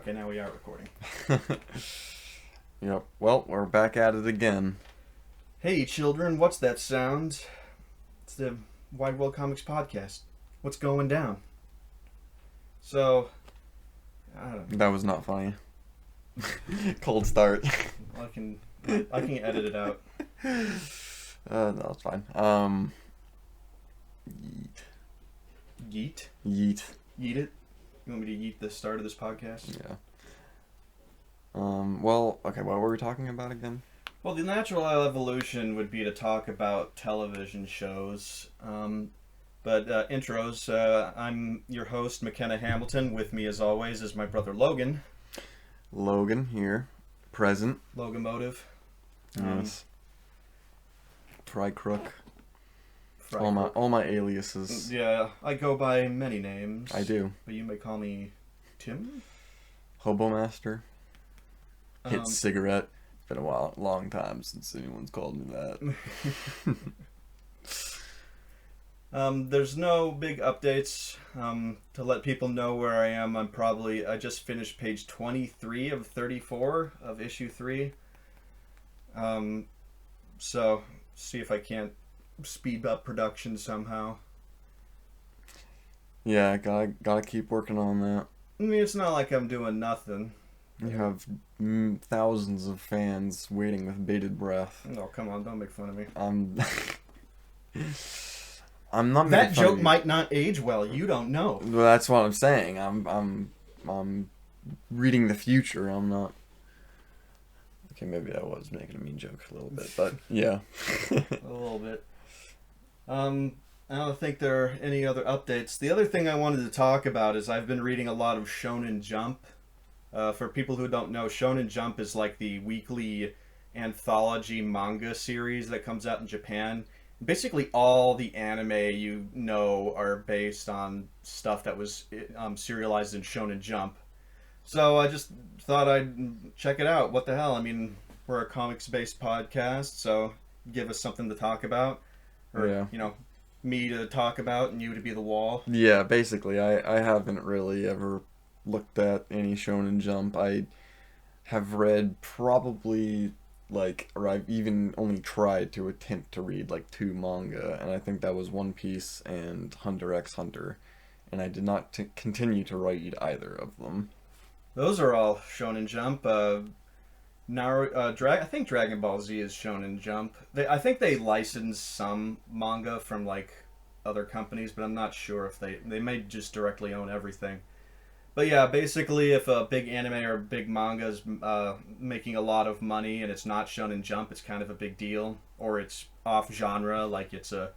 Okay, now we are recording. Yep. Well, we're back at it again. Hey, children, what's that sound? It's the Wideworld Comics podcast. What's going down? So, I don't know. That was not funny. Cold start. I can edit it out. No, it's fine. Yeet? Yeet. Yeet it? You want me to yeet the start of this podcast? Yeah. Well, okay, what were we talking about again? Well, the natural evolution would be to talk about television shows. But intros, I'm your host, McKenna Hamilton. With me, as always, is my brother Logan. Logan here. Present. Locomotive. Yes. Try Crook. Fry All my aliases. Yeah, I go by many names. I do. But you may call me Tim? Hobo Master. Hit Um, cigarette. It's been a long time since anyone's called me that. There's no big updates. To let people know where I am, I just finished page 23 of 34 of issue 3. So, see if I can't speed up production somehow. Yeah, gotta keep working on that. I mean, it's not like I'm doing nothing. You have thousands of fans waiting with bated breath. Oh, come on, don't make fun of me. I'm not. That making fun joke of you. might not age well. You don't know. Well, that's what I'm saying. I'm reading the future. I'm not. Okay, maybe I was making a mean joke a little bit, but yeah. A little bit. I don't think there are any other updates. The other thing I wanted to talk about is I've been reading a lot of Shonen Jump. For people who don't know, Shonen Jump is like the weekly anthology manga series that comes out in Japan. Basically, all the anime you know are based on stuff that was serialized in Shonen Jump. So I just thought I'd check it out. What the hell? I mean, we're a comics-based podcast, so give us something to talk about. Or, Yeah. Me to talk about and you to be the wall. Yeah, basically, I haven't really ever looked at any Shonen Jump. I have read probably or I've even only tried to attempt to read 2 manga, and I think that was One Piece and Hunter x Hunter, and I did not continue to read either of them. Those are all Shonen Jump. I think Dragon Ball Z is Shonen Jump. I think they license some manga from other companies, but I'm not sure if they may just directly own everything. But yeah, basically, if a big anime or big manga is making a lot of money and it's not Shonen Jump, it's kind of a big deal. Or it's off genre, like it's a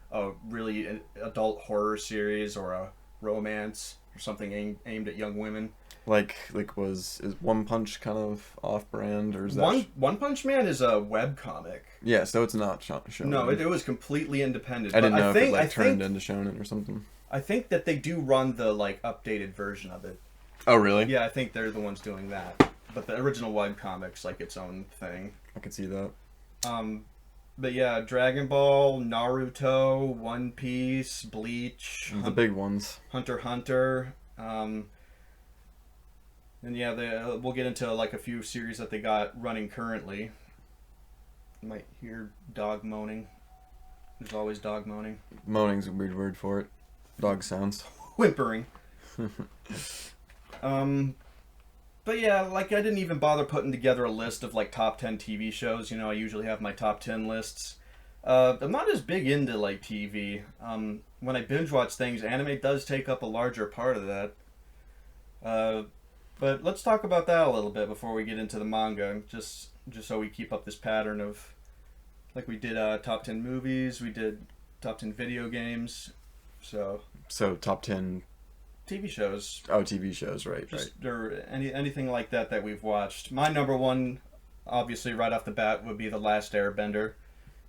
really adult horror series or a romance or something aimed at young women. Is One Punch kind of off-brand, or is that... One Punch Man is a webcomic. Yeah, so it's not Shonen. No, it was completely independent. I didn't But know if it turned think, into Shonen or something. I think that they do run the updated version of it. Oh, really? Yeah, I think they're the ones doing that. But the original webcomic's its own thing. I could see that. But yeah, Dragon Ball, Naruto, One Piece, Bleach, The big ones. Hunter x Hunter, and yeah, we'll get into a few series that they got running currently. You might hear dog moaning. There's always dog moaning. Moaning's a weird word for it. Dog sounds. Whimpering. But yeah, I didn't even bother putting together a list of top 10 TV shows. I usually have my top 10 lists. I'm not as big into TV. When I binge watch things, anime does take up a larger part of that. But let's talk about that a little bit before we get into the manga, just so we keep up this pattern of, we did top 10 movies, we did top 10 video games, so top 10... TV shows. Oh, TV shows, right. Or anything like that we've watched. My number one, obviously, right off the bat, would be The Last Airbender.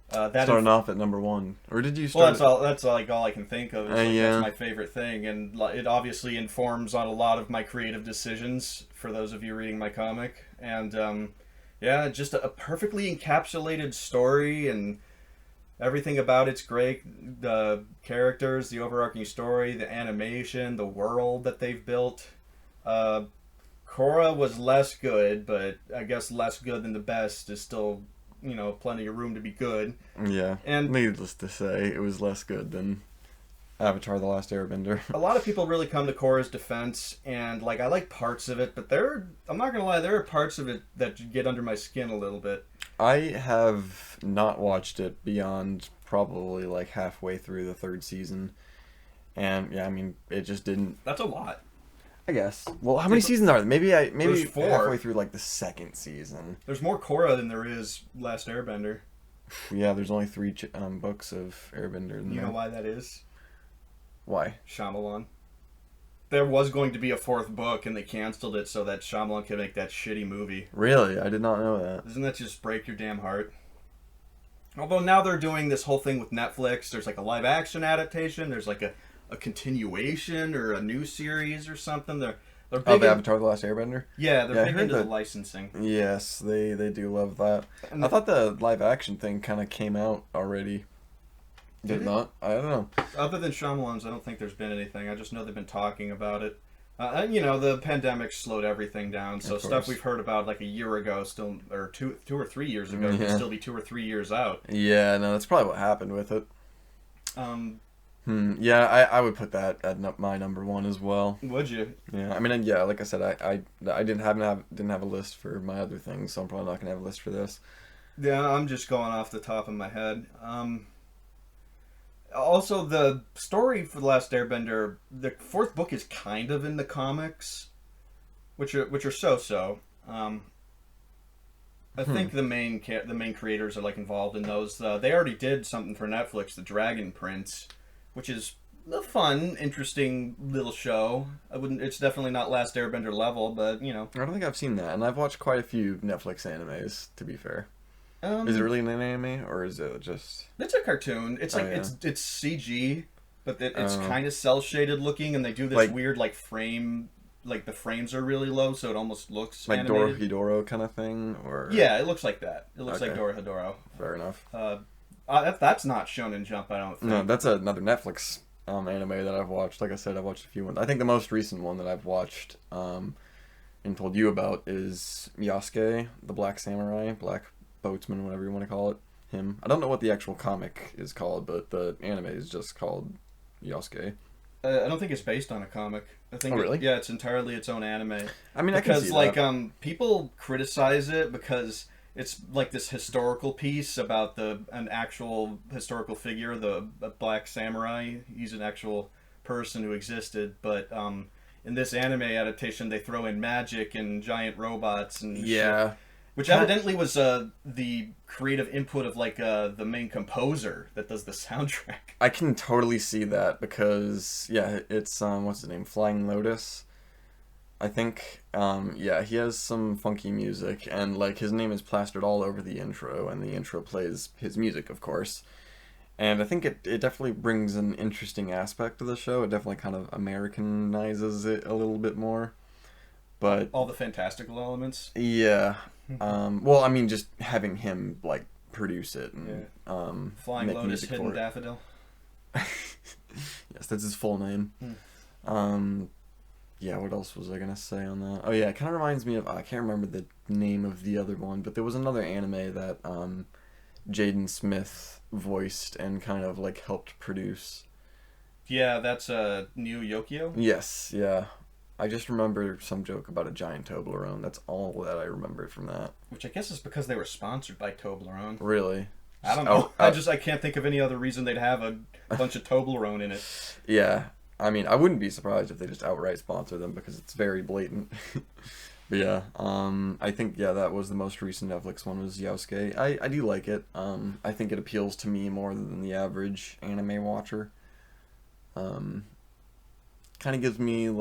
Starting off at number 1. Or did you start... Well, that's all I can think of. Yeah. That's my favorite thing, and it obviously informs on a lot of my creative decisions, for those of you reading my comic. And, yeah, just a perfectly encapsulated story, and everything about it's great. The characters, the overarching story, the animation, the world that they've built. Korra was less good, but I guess less good than the best is still, plenty of room to be good. Yeah. And Needless to say, it was less good than Avatar: The Last Airbender. a lot of people really come to Korra's defense, and I like parts of it, but I'm not gonna lie, there are parts of it that get under my skin a little bit. I have not watched it beyond probably like halfway through the third season. And yeah, I mean, it just didn't. That's a lot. I guess. Well, how many seasons are there? Maybe There's 4. halfway through like the second season. There's more Korra than there is Last Airbender. Yeah, there's only 3 books of Airbender. You know why that is? Why? Shyamalan. There was going to be a 4th book, and they canceled it so that Shyamalan could make that shitty movie. Really? I did not know that. Doesn't that just break your damn heart? Although now they're doing this whole thing with Netflix. There's like a live action adaptation. There's like a continuation or a new series or something. They're big of Avatar: The Last Airbender? Yeah, they're I big heard into the that. licensing. Yes, they do love that. And I thought the live action thing kind of came out already. Did Did it it? not? I don't know. Other than Shyamalan's, I don't think there's been anything. I just know they've been talking about it. And the pandemic slowed everything down, so Of stuff course. we've heard about like a year ago, still or two or 3 years ago, could Yeah. still be 2 or 3 years out. Yeah, no, that's probably what happened with it. Um, Yeah, I would put that at my number 1 as well. would you? Yeah, I mean, yeah, like I said, I didn't have a list for my other things, so I'm probably not gonna have a list for this. Yeah, I'm just going off the top of my head. Also, the story for The Last Airbender, the 4th book is kind of in the comics, which are so-so. I think the main creators are involved in those. They already did something for Netflix, The Dragon Prince, which is a fun, interesting little show. It's definitely not Last Airbender level, but I don't think I've seen that, and I've watched quite a few Netflix animes, to be fair. Um, Is it really an anime, or is it just... It's a cartoon. It's like Oh, yeah. it's CG, but it's Oh. kind of cell shaded looking, and they do this Like- weird frame. The frames are really low, so it almost looks like animated. Dorohedoro kind of thing, or... Yeah, it looks like that. It looks like Okay. Dorohedoro. Fair enough. That's not Shonen Jump, I don't think. No, that's another Netflix anime that I've watched. Like I said, I've watched a few ones. I think the most recent one that I've watched and told you about is Miyasuke, the Black Samurai, Black Boatsman, whatever you want to call it. Him. I don't know what the actual comic is called, but the anime is just called Miyasuke. I don't think it's based on a comic. I think Oh, really? yeah, it's entirely its own anime. I mean, Because I can see that. people criticize it because it's this historical piece about an actual historical figure, the Black Samurai. He's an actual person who existed, but in this anime adaptation, they throw in magic and giant robots and shit. Yeah. Which evidently was the creative input of the main composer that does the soundtrack. I can totally see that because, yeah, it's, what's his name? Flying Lotus, I think. Yeah, he has some funky music, and, his name is plastered all over the intro, and the intro plays his music, of course. And I think it definitely brings an interesting aspect to the show. It definitely kind of Americanizes it a little bit more. But, All the fantastical elements. yeah. Well, I mean, just having him, produce it and, Flying make Lotus, music Hidden for it. Daffodil. Yes, that's his full name. Yeah, what else was I gonna say on that? Oh yeah, it kind of reminds me of, I can't remember the name of the other one, but there was another anime that Jaden Smith voiced and kind of helped produce. Yeah, that's New Yokio. Yes, yeah. I just remember some joke about a giant Toblerone. That's all that I remember from that. Which I guess is because they were sponsored by Toblerone. Really? I don't know. Oh, I can't think of any other reason they'd have a bunch of Toblerone in it. Yeah. I mean, I wouldn't be surprised if they just outright sponsor them because it's very blatant. But yeah, I think, yeah, that was the most recent Netflix one, was Yasuke. I do like it. I think it appeals to me more than the average anime watcher. Kind of gives me, oh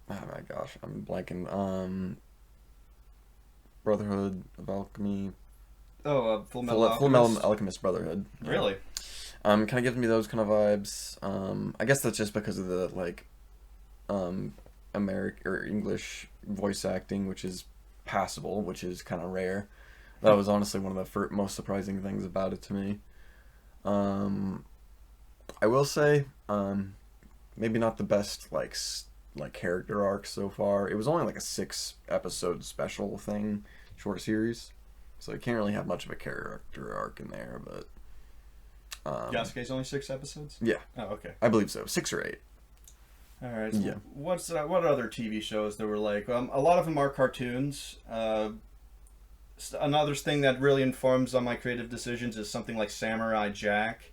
my gosh, I'm blanking. Brotherhood of Alchemy. Oh, Full Metal Full Metal Alchemist. Alchemist Brotherhood. Yeah. Really? Kind of gives me those kind of vibes. I guess that's just because of the American or English voice acting, which is passable, which is kind of rare. That was honestly one of the most surprising things about it to me. Um, I will say, maybe not the best like character arc so far. It was only like a 6 episode special thing, short series, so it can't really have much of a character arc in there. But Yasuke's only 6 episodes? yeah, Oh, okay. I believe so, 6 or 8. All right. So Yeah. what other TV shows that were like? A lot of them are cartoons. Another thing that really informs on my creative decisions is something like Samurai Jack,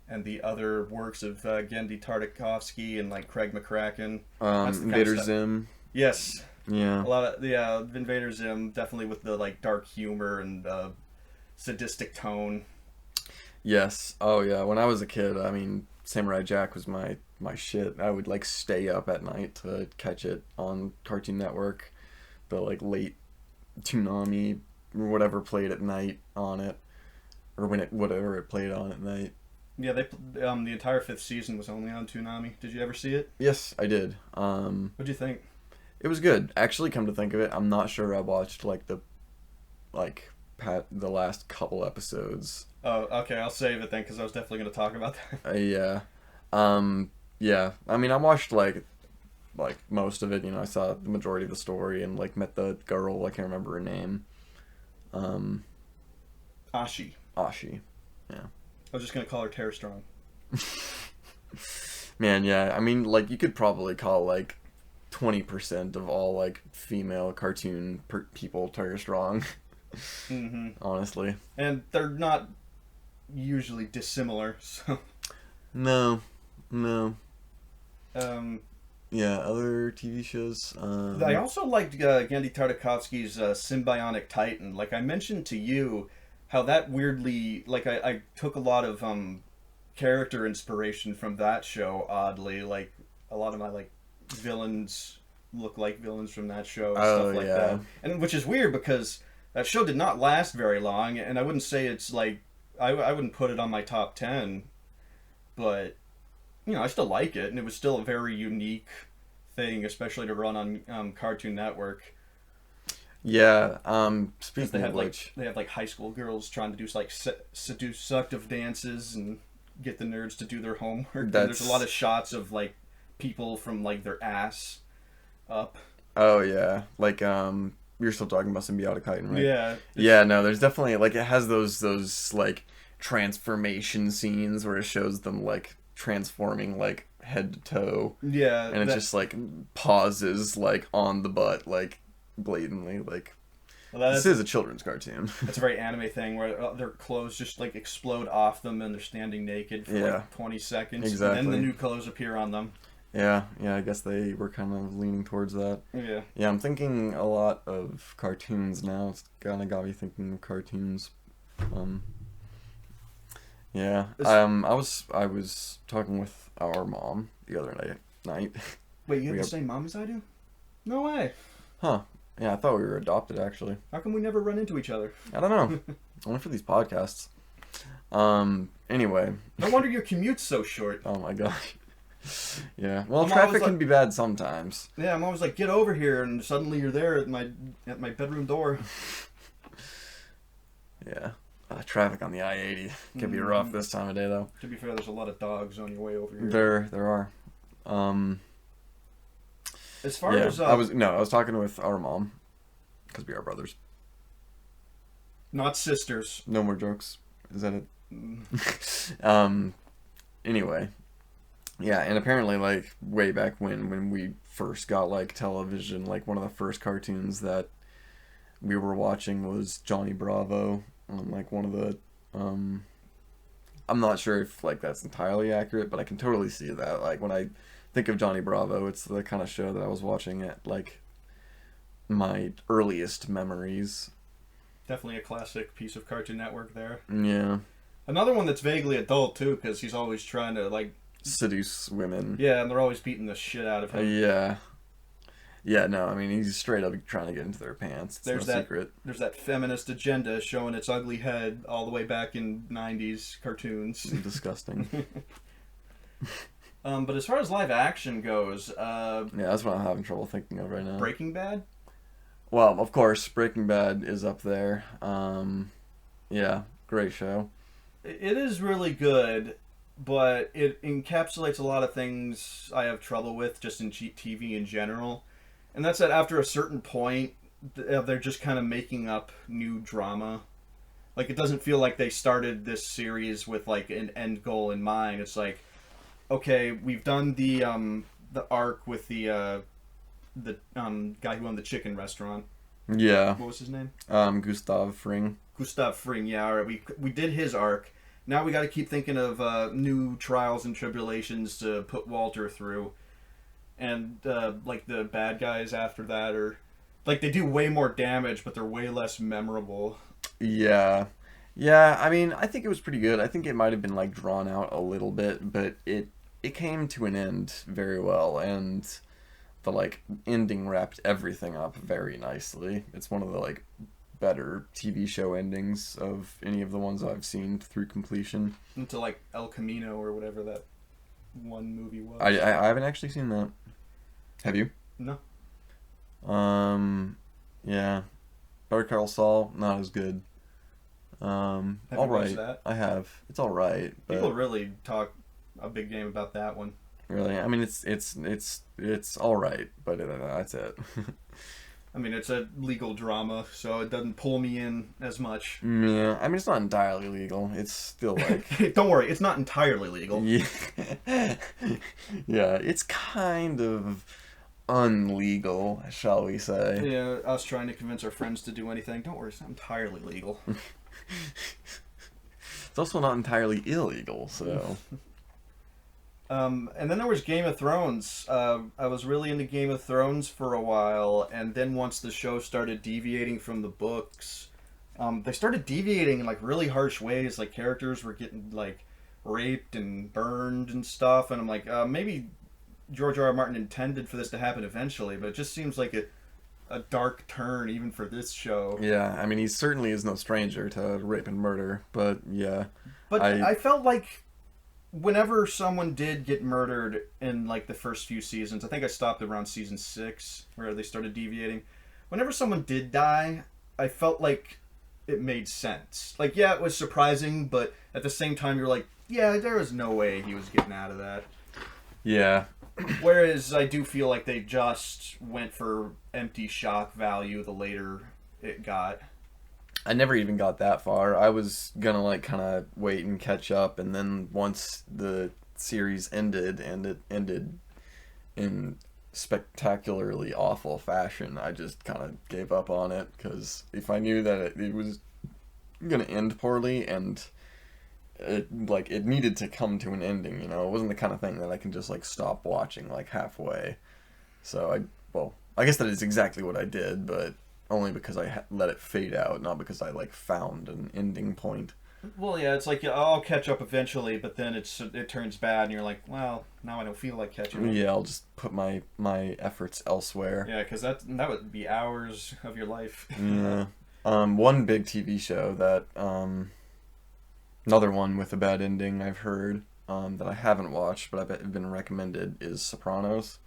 and the other works of Gandy Tartakovsky and like Craig McCracken. That's the kind of Invader stuff- Zim. Yes, Yeah. a lot of Invader Zim, definitely with the like dark humor and sadistic tone. Yes. Oh yeah. When I was a kid, I mean, Samurai Jack was my shit. I would like stay up at night to catch it on Cartoon Network, the like late Toonami or whatever played at night on it, or whatever it played on at night. Yeah, the entire 5th season was only on Toonami. Did you ever see it? Yes, I did. What'd you think? It was good. Actually, come to think of it, I'm not sure I watched the last couple episodes. Oh, okay. I'll save it then because I was definitely going to talk about that. Yeah. Yeah. I mean, I watched like most of it. You know, I saw the majority of the story and like met the girl. I can't remember her name. Ashi. Ashi. Yeah. I was just going to call her Terror Strong. Man, yeah. I mean, like you could probably call like 20% of all like female cartoon people Terror Strong. Mm-hmm. Honestly. And they're not usually dissimilar, so... No. Um, Yeah, other TV shows. I also liked Gandy Tartakovsky's Symbionic Titan. Like I mentioned to you, how that weirdly... Like I took a lot of character inspiration from that show, oddly. Like a lot of my like villains look like villains from that show and stuff like that. And which is weird because that show did not last very long, and I wouldn't say it's like... I wouldn't put it on my top 10, but... You know, I still like it, and it was still a very unique thing, especially to run on Cartoon Network. Yeah. Because Speaking of which, they have like high school girls trying to do like seductive dances and get the nerds to do their homework. And there's a lot of shots of like people from like their ass up. oh yeah, like you're still talking about Symbiotic Titan, right? Yeah. Yeah. No, there's definitely like it has those like transformation scenes where it shows them like transforming like head to toe. Yeah. And it just like pauses like on the butt like blatantly like. Well, this is a children's cartoon. It's a very anime thing where their clothes just like explode off them and they're standing naked for like 20 seconds. Exactly. And then the new clothes appear on them. Yeah, I guess they were kind of leaning towards that. Yeah. Yeah, I'm thinking a lot of cartoons now. It's kind of got me thinking of cartoons. Yeah. I was talking with our mom the other night. Wait, you have the same mom as I do? No way. Huh. Yeah, I thought we were adopted, actually. How come we never run into each other? I don't know. Only for these podcasts. Anyway. No wonder your commute's so short. Oh my gosh. Yeah. Well, I'm traffic can be bad sometimes. Yeah, I'm always like, get over here, and suddenly you're there at my bedroom door. Yeah. Traffic on the I-80 can be rough this time of day, though. To be fair, there's a lot of dogs on your way over here. There are. As far as I was talking with our mom because we are brothers. Not sisters. No more jokes. Is that it? Anyway, yeah, and apparently, like way back when we first got like television, like one of the first cartoons that we were watching was Johnny Bravo. Like one of the, I'm not sure if like that's entirely accurate, but I can totally see that. Like when I think of Johnny Bravo, it's the kind of show that I was watching at like my earliest memories. Definitely a classic piece of Cartoon Network there. Yeah. Another one that's vaguely adult too, because he's always trying to like seduce women. Yeah, and they're always beating the shit out of him. Yeah. Yeah, no, I mean, he's straight up trying to get into their pants. It's no secret. There's that feminist agenda showing its ugly head all the way back in 90s cartoons. Disgusting. But as far as live action goes... yeah, that's what I'm having trouble thinking of right now. Breaking Bad? Well, of course, Breaking Bad is up there. Yeah, great show. It is really good, but it encapsulates a lot of things I have trouble with just in TV in general. And that's that after a certain point, they're just kind of making up new drama. Like, it doesn't feel like they started this series with, like, an end goal in mind. It's like, okay, we've done the arc with the guy who owned the chicken restaurant. Yeah. What was his name? Gustav Fring. Gustav Fring, yeah. All right, we did his arc. Now we got to keep thinking of new trials and tribulations to put Walter through. And, like, the bad guys after that are... Like, they do way more damage, but they're way less memorable. Yeah. Yeah, I mean, I think it was pretty good. I think it might have been, like, drawn out a little bit, but it came to an end very well, and the, like, ending wrapped everything up very nicely. It's one of the, like, better TV show endings of any of the ones I've seen through completion. Into, like, El Camino or whatever that one movie was. I haven't actually seen that. Have you? No. Yeah. Better Call Saul, not as good. Have you Alright. watched that? I have. It's alright. People really talk a big game about that one. Really, I mean, it's alright, but that's it. I mean, it's a legal drama, so it doesn't pull me in as much. Yeah, I mean, it's not entirely legal. It's still like... Don't worry, it's not entirely legal. Yeah. Yeah, it's kind of unlegal, shall we say. Yeah, us trying to convince our friends to do anything. Don't worry, it's not entirely legal. It's also not entirely illegal, so... And then there was Game of Thrones. I was really into Game of Thrones for a while, and then once the show started deviating from the books, they started deviating in, like, really harsh ways. Like, characters were getting, like, raped and burned and stuff, and I'm like, maybe George R. R. Martin intended for this to happen eventually, but it just seems like a dark turn even for this show. Yeah, I mean, he certainly is no stranger to rape and murder, but yeah. But I felt like whenever someone did get murdered in, like, the first few seasons, I think I stopped around season 6 where they started deviating. Whenever someone did die, I felt like it made sense. Like, yeah, it was surprising, but at the same time you're like, yeah, there was no way he was getting out of that. Yeah. Whereas I do feel like they just went for empty shock value the later it got. I never even got that far. I was gonna, like, kind of wait and catch up, and then once the series ended, and it ended in spectacularly awful fashion, I just kind of gave up on it, because if I knew that it was gonna end poorly, and it needed to come to an ending, you know, it wasn't the kind of thing that I can just, like, stop watching, like, halfway. So I guess that is exactly what I did, but only because I let it fade out, not because I, like, found an ending point. Well, yeah, it's like, I'll catch up eventually, but then it turns bad, and you're like, well, now I don't feel like catching up. Yeah, I'll just put my efforts elsewhere. Yeah, because that would be hours of your life. Yeah. One big TV show that, another one with a bad ending I've heard, that I haven't watched, but I've been recommended, is Sopranos.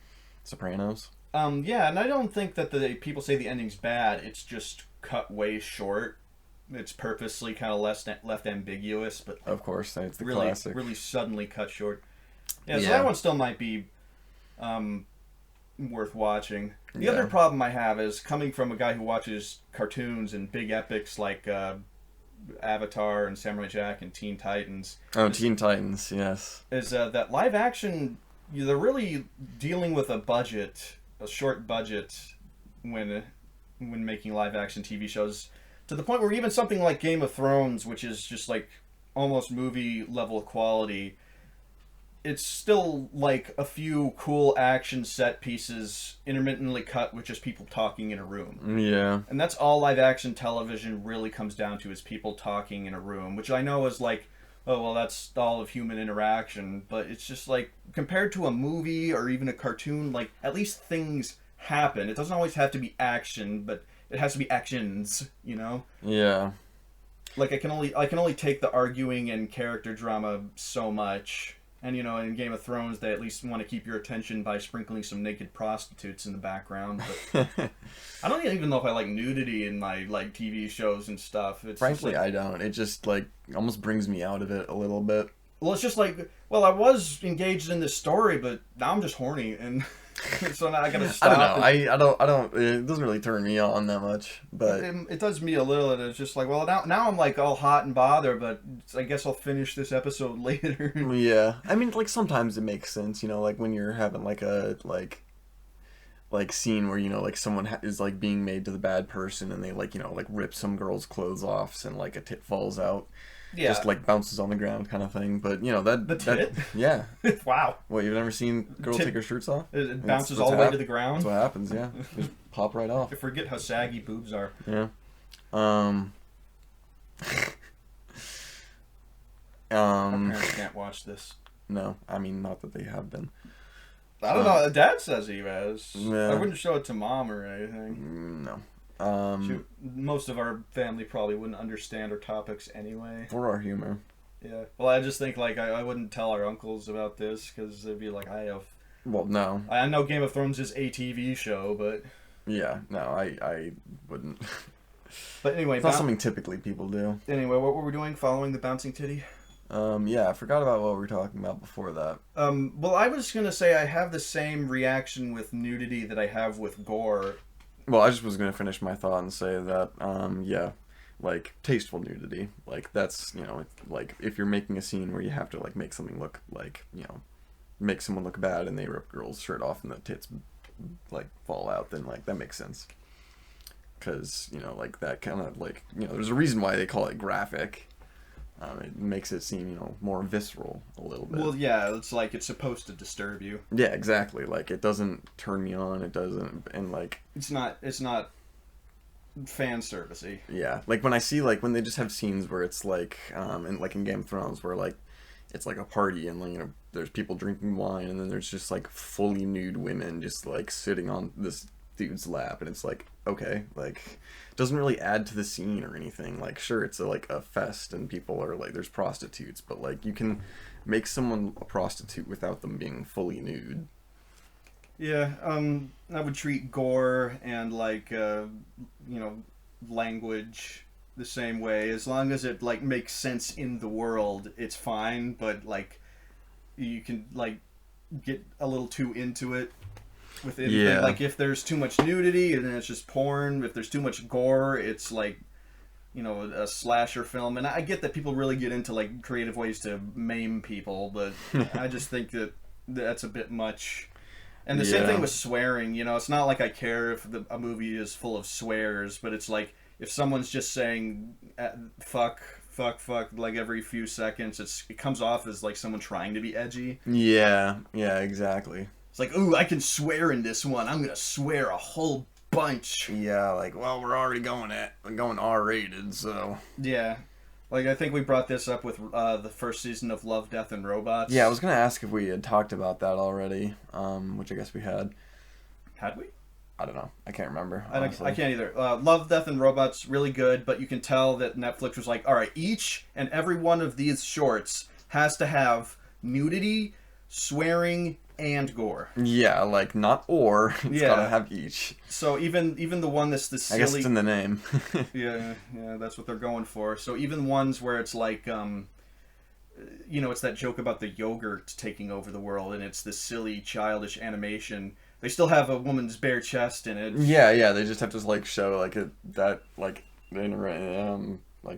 Yeah, and I don't think that the people say the ending's bad. It's just cut way short. It's purposely kind of left ambiguous, but Of course, it's the really, classic. really suddenly cut short. Yeah, so Yeah. that one still might be worth watching. The Yeah. other problem I have is coming from a guy who watches cartoons and big epics like Avatar and Samurai Jack and Teen Titans. Oh, Teen Titans, yes. Is that live action? They're really dealing with a short budget when making live action TV shows, to the point where even something like Game of Thrones, which is just like almost movie level quality, it's still like a few cool action set pieces intermittently cut with just people talking in a room. Yeah. And that's all live action television really comes down to, is people talking in a room, which I know is like, oh, well, that's all of human interaction, but it's just like, compared to a movie or even a cartoon, like, at least things happen. It doesn't always have to be action, but it has to be actions, you know? Yeah. Like, I can only take the arguing and character drama so much. And, you know, in Game of Thrones, they at least want to keep your attention by sprinkling some naked prostitutes in the background. But I don't even know if I like nudity in my, like, TV shows and stuff. It's Frankly, like, I don't. It just, like, almost brings me out of it a little bit. well, it's just like, well, I was engaged in this story, but now I'm just horny, and so now I gotta stop. I don't, it doesn't really turn me on that much, but... It does me a little, and it's just like, well, now I'm, like, all hot and bothered, but I guess I'll finish this episode later. Yeah. I mean, like, sometimes it makes sense, you know, like, when you're having, like, a, like, scene where, you know, like, someone is, like, being made to the bad person, and they, like, you know, like, rip some girl's clothes off, and, like, a tit falls out. Yeah. Just, like, bounces on the ground kind of thing, but, you know, that... The tit? Yeah. Wow. What, you've never seen a girl take her shirts off? It bounces all the way to the ground? That's what happens, yeah. Just pop right off. I forget how saggy boobs are. Yeah. My parents can't watch this. No, I mean, not that they have been. I don't know. Dad says he has. Yeah. I wouldn't show it to Mom or anything. No. Most of our family probably wouldn't understand our topics anyway. For our humor. Yeah. Well, I just think, like, I wouldn't tell our uncles about this, because they'd be like, Well, no. I know Game of Thrones is a TV show, but... Yeah, no, I wouldn't. But anyway... It's not something typically people do. Anyway, what were we doing following the bouncing titty? Yeah, I forgot about what we were talking about before that. Well, I was going to say I have the same reaction with nudity that I have with gore. Well, I just was going to finish my thought and say that, yeah, like, tasteful nudity. Like, that's, you know, like, if you're making a scene where you have to, like, make something look, like, you know, make someone look bad and they rip a girl's shirt off and the tits, like, fall out, then, like, that makes sense. Because, you know, like, that kind of, like, you know, there's a reason why they call it graphic. It makes it seem, you know, more visceral a little bit. Well, yeah, it's like it's supposed to disturb you. Yeah, exactly. Like, it doesn't turn me on. It doesn't, and like... It's not fan servicey. Yeah. Like, when I see, like, when they just have scenes where it's like, and like in Game of Thrones, where, like, it's like a party and, like, you know, there's people drinking wine and then there's just, like, fully nude women just, like, sitting on this dude's lap, and it's like, okay, like, it doesn't really add to the scene or anything. Like, sure, it's like a fest and people are like, there's prostitutes, but like, you can make someone a prostitute without them being fully nude. Yeah, I would treat gore and, like, you know, language the same way. As long as it, like, makes sense in the world, it's fine, but, like, you can, like, get a little too into it with anything. Yeah. Like, if there's too much nudity, then it's just porn. If there's too much gore, it's, like, you know, a slasher film. And I get that people really get into, like, creative ways to maim people, but I just think that that's a bit much. And the same thing with swearing, you know, it's not like I care if a movie is full of swears, but it's like, if someone's just saying fuck, like every few seconds, it comes off as like someone trying to be edgy. Yeah, exactly. It's like, ooh, I can swear in this one. I'm gonna swear a whole bunch. Yeah, like, well, we're already going R-rated, so... Yeah. Like, I think we brought this up with the first season of Love, Death, and Robots. Yeah, I was gonna ask if we had talked about that already, which I guess we had. Had we? I don't know. I can't remember. I can't either. Love, Death, and Robots, really good, but you can tell that Netflix was like, alright, each and every one of these shorts has to have nudity, swearing, and gore. Yeah, like, not or. It's gotta have each. So even the one that's the silly... I guess it's in the name. yeah, that's what they're going for. So even ones where it's like, you know, it's that joke about the yogurt taking over the world, and it's this silly, childish animation. They still have a woman's bare chest in it. Yeah, they just have to, like, show, like, like,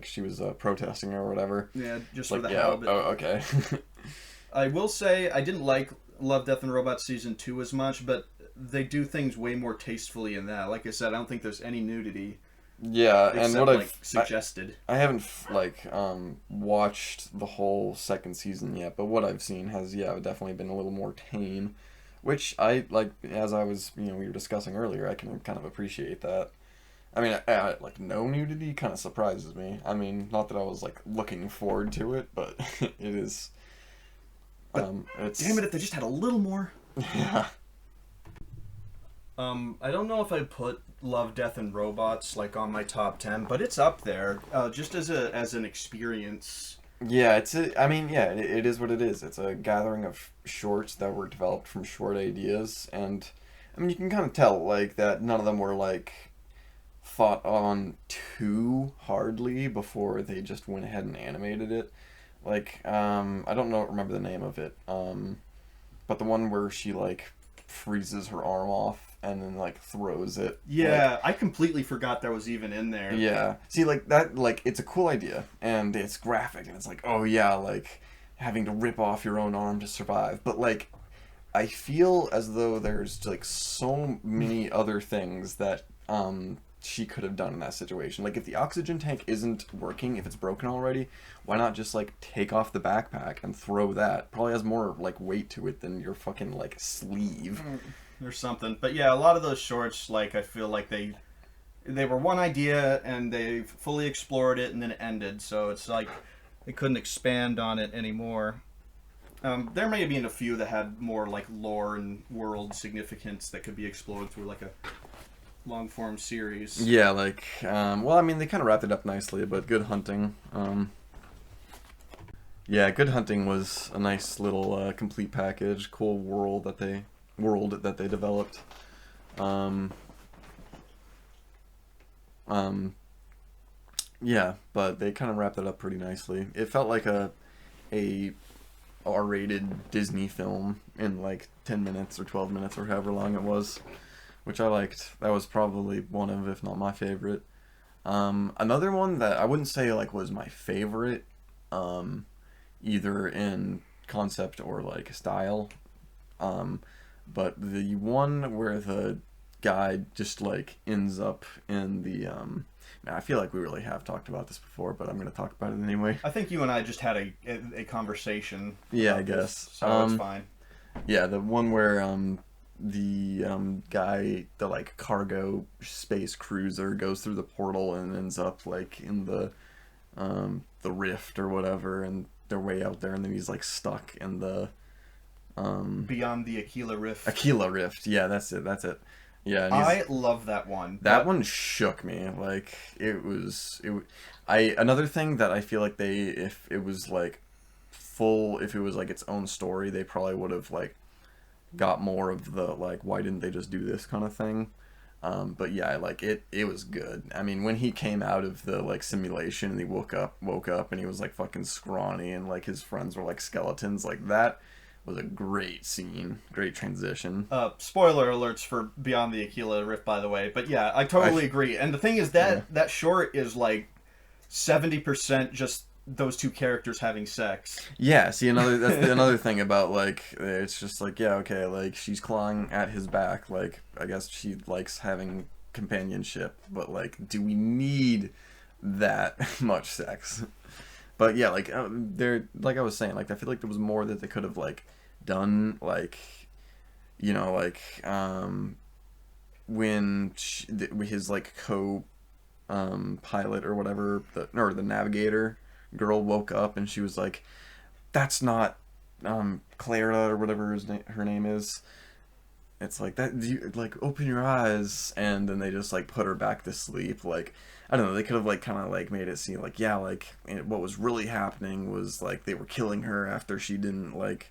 she was protesting or whatever. Yeah, just like, for the hell of it. Oh, okay. I will say, I didn't like Love, Death, and Robots Season 2 as much, but they do things way more tastefully in that. Like I said, I don't think there's any nudity. Yeah, except, and what like, suggested. I haven't, like, watched the whole second season yet, but what I've seen has, definitely been a little more tame, which I, like, as I was, you know, we were discussing earlier, I can kind of appreciate that. I mean, like, no nudity kind of surprises me. I mean, not that I was, like, looking forward to it, but it is... it's... Damn it, if they just had a little more. Yeah. I don't know if I put Love, Death, and Robots, like, on my top 10, but it's up there, just as an experience. Yeah, I mean, yeah, it is what it is. It's a gathering of shorts that were developed from short ideas, and I mean, you can kind of tell like that none of them were like thought on too hardly before they just went ahead and animated it. Like, I don't know, remember the name of it. But the one where she like freezes her arm off and then like throws it. Yeah, I completely forgot that was even in there. Yeah. See, like that, like it's a cool idea and it's graphic and it's like, oh yeah, like having to rip off your own arm to survive. But like, I feel as though there's like so many other things that she could have done in that situation. Like if the oxygen tank isn't working, if it's broken already, why not just like take off the backpack and throw that? Probably has more like weight to it than your fucking like sleeve. Or something. But yeah, a lot of those shorts, like I feel like they were one idea and they fully explored it and then it ended. So it's like they couldn't expand on it anymore. There may have been a few that had more like lore and world significance that could be explored through like a long form series. Yeah, like well, I mean they kind of wrapped it up nicely, but Good Hunting. Yeah, Good Hunting was a nice little complete package, cool world that they developed. Um, yeah, but they kind of wrapped it up pretty nicely. It felt like a R-rated Disney film in like 10 minutes or 12 minutes or however long it was, which I liked. That was probably one of, if not my favorite. Another one that I wouldn't say like was my favorite, either in concept or like style, but the one where the guy just like ends up in the now I feel like we really have talked about this before, but I'm going to talk about it anyway. I think you and I just had a conversation. Yeah, I guess. So it's fine. Yeah, the one where the guy, the like cargo space cruiser goes through the portal and ends up like in the rift or whatever, and they're way out there, and then he's like stuck in the Beyond the Aquila Rift. Aquila Rift. Yeah, that's it. That's it. Yeah, and I love that one. that one shook me. Like another thing that I feel like if it was like if it was like its own story, they probably would have like got more of the like why didn't they just do this kind of thing. But yeah, like it was good. I mean, when he came out of the like simulation and he woke up and he was like fucking scrawny and like his friends were like skeletons, like that was a great scene, great transition. Spoiler alerts for Beyond the Aquila Rift, by the way. But yeah, I totally agree. And the thing is that short is like 70% just those two characters having sex. Yeah, see that's another thing about like it's just like yeah, okay, like she's clawing at his back, like I guess she likes having companionship, but like do we need that much sex? But yeah, like there, like I was saying, like I feel like there was more that they could have like done, like you know, like when his like pilot or whatever, or the navigator girl woke up and she was like, "That's not Clara or whatever her name is." It's like that. You like open your eyes, and then they just like put her back to sleep. Like I don't know. They could have like kind of like made it seem like yeah, like what was really happening was like they were killing her after she didn't like